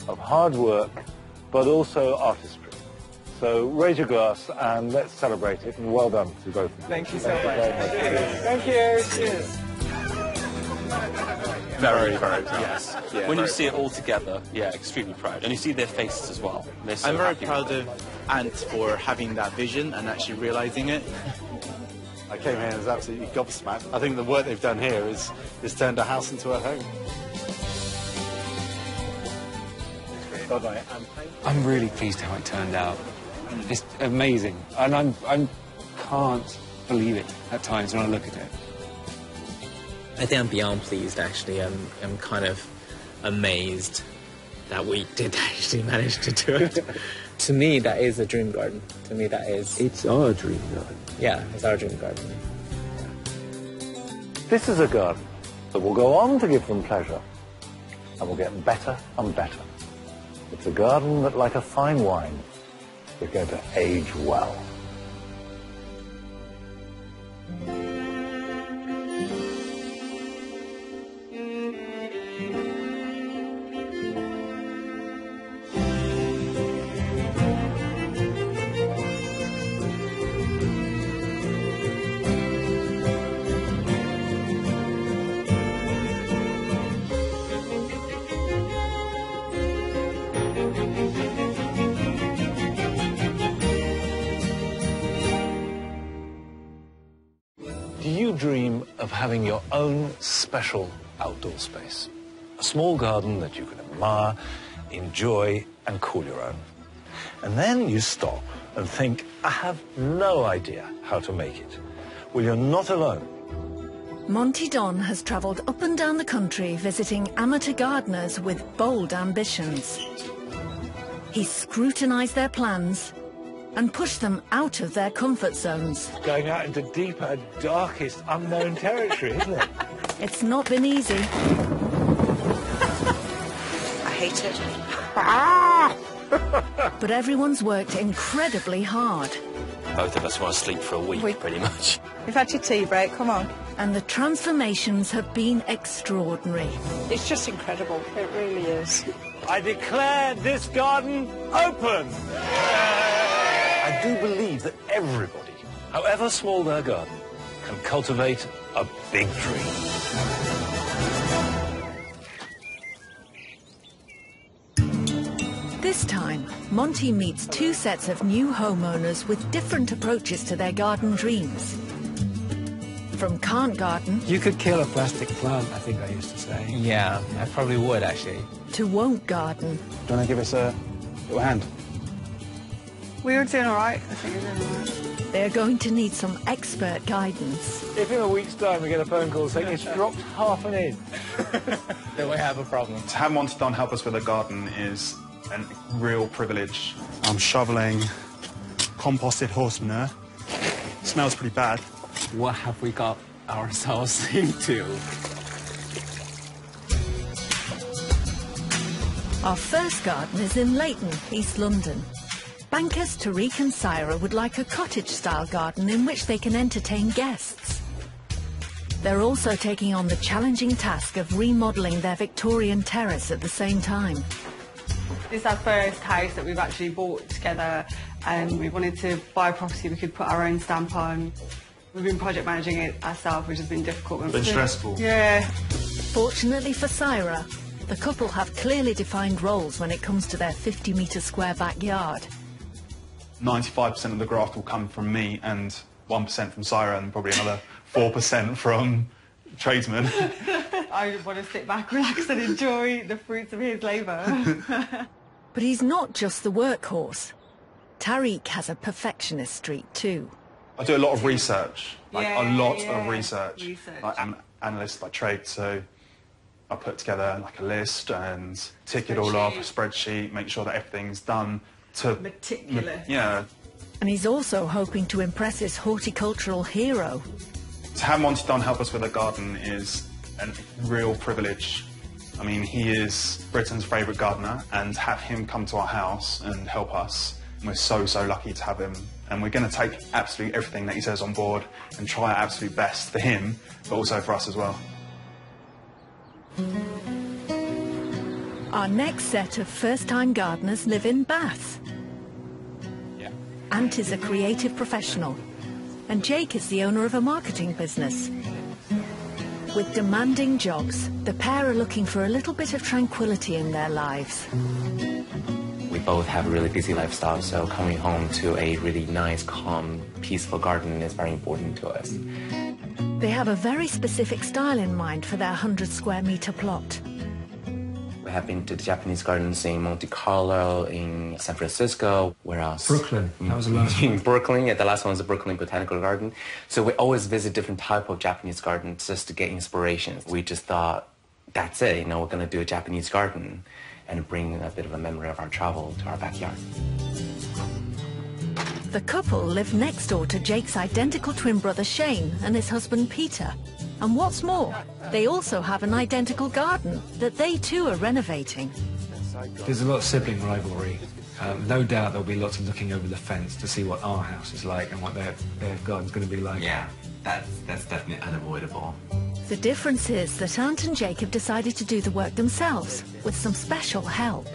of hard work, but also artistry. So raise your glass and let's celebrate it, and well done to both of you. Thank you so much. Thank you. Cheers. Very, very proud. Yes. Yeah, when you see it all together, yeah, extremely proud. And you see their faces as well. They're so I'm very happy. proud of Ant for having that vision and actually realising it. I came here and was absolutely gobsmacked. I think the work they've done here is turned a house into a home. Bye-bye. I'm really pleased how it turned out. It's amazing. And I can't believe it at times when I look at it. I think I'm beyond pleased, actually. I'm kind of amazed that we did actually manage to do it. To me, that is a dream garden. To me, that is... It's our dream garden. Yeah, it's our dream garden. This is a garden that will go on to give them pleasure and will get better and better. It's a garden that, like a fine wine, is going to age well. Do you dream of having your own special outdoor space? A small garden that you can admire, enjoy, and call your own. And then you stop and think, I have no idea how to make it. Well, you're not alone. Monty Don has travelled up and down the country visiting amateur gardeners with bold ambitions. He's scrutinised their plans and pushed them out of their comfort zones. Going out into deeper, darkest, unknown territory, isn't it? It's not been easy. I hate it. But everyone's worked incredibly hard. Both of us want to sleep for a week, pretty much. We've had your tea break, come on. And the transformations have been extraordinary. It's just incredible, it really is. I declare this garden open! I do believe that everybody, however small their garden, can cultivate a big dream. This time, home, Monty meets two sets of new homeowners with different approaches to their garden dreams. From can't garden... You could kill a plastic plant, I think I used to say. Yeah, I probably would, actually. ...to won't garden. Do you want to give us a little hand? We were doing all right. I think we're doing all right. They're going to need some expert guidance. If in a week's time we get a phone call saying it's dropped half an inch, then we have a problem. To have Monty Don help us with a garden is a real privilege. I'm shoveling composted horse manure. Smells pretty bad. what have we got ourselves into? Our first garden is in Leyton, East London. Bankers Tariq and Syra would like a cottage-style garden in which they can entertain guests. They're also taking on the challenging task of remodelling their Victorian terrace at the same time. This is our first house that we've actually bought together, and we wanted to buy a property we could put our own stamp on. We've been project managing it ourselves, which has been difficult. Been stressful. Yeah. Fortunately for Syra, the couple have clearly defined roles when it comes to their 50-metre square backyard. 95% of the graft will come from me and 1% from Syra and probably another 4% from tradesmen. I want to sit back, relax and enjoy the fruits of his labour. But he's not just the workhorse. Tariq has a perfectionist streak too. I do a lot of research, a lot of research. I'm an analyst by trade, so I put together like a list and tick it all off, a spreadsheet, make sure that everything's done to... Meticulous. Yeah. And he's also hoping to impress his horticultural hero. To have Monty Don help us with a garden is a real privilege. I mean, he is Britain's favourite gardener, and have him come to our house and help us, we're so, so lucky to have him. And we're going to take absolutely everything that he says on board and try our absolute best for him, but also for us as well. Our next set of first-time gardeners live in Bath. Yeah. Ant is a creative professional, and Jake is the owner of a marketing business. With demanding jobs, the pair are looking for a little bit of tranquility in their lives. We both have a really busy lifestyle, so coming home to a really nice, calm, peaceful garden is very important to us. They have a very specific style in mind for their 100-square-metre plot. We have been to the Japanese gardens in Monte Carlo, in San Francisco. Where else? Brooklyn. That was the last one. Brooklyn, yeah, the last one was the Brooklyn Botanical Garden. So we always visit different type of Japanese gardens just to get inspiration. We just thought, that's it, you know, we're going to do a Japanese garden and bring a bit of a memory of our travel to our backyard. The couple live next door to Jake's identical twin brother Shane and his husband Peter. And what's more, they also have an identical garden that they too are renovating. There's a lot of sibling rivalry. No doubt there'll be lots of looking over the fence to see what our house is like and what their garden's going to be like. Yeah, that's definitely unavoidable. The difference is that Ant and Jake have decided to do the work themselves, with some special help.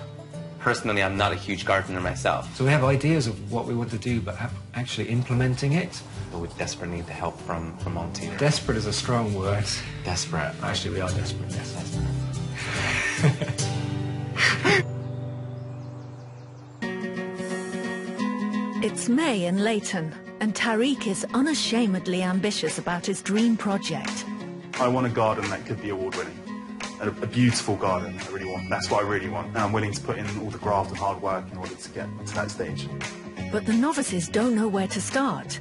Personally, I'm not a huge gardener myself. So we have ideas of what we want to do, but actually implementing it? But we desperately need the help from Monty. Desperate is a strong word. Desperate. Actually, we are desperate, yes. It's May in Leyton, and Tariq is unashamedly ambitious about his dream project. I want a garden that could be award-winning. A beautiful garden, I really want. That's what I really want. And I'm willing to put in all the graft and hard work in order to get to that stage. But the novices don't know where to start,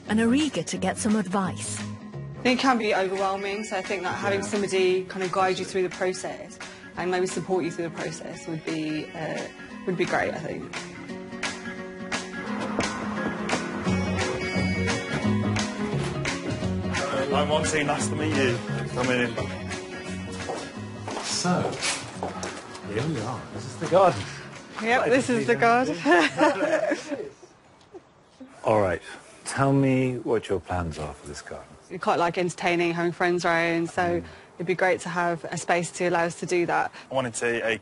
and are eager to get some advice. I think it can be overwhelming, so I think that having somebody kind of guide you through the process and maybe support you through the process would be great, I think. I'm Monty, nice to meet you. Come in. So, here we are. This is the garden. Yep, this is the garden. All right, tell me what your plans are for this garden. We quite like entertaining, having friends around, so it'd be great to have a space to allow us to do that. I wanted a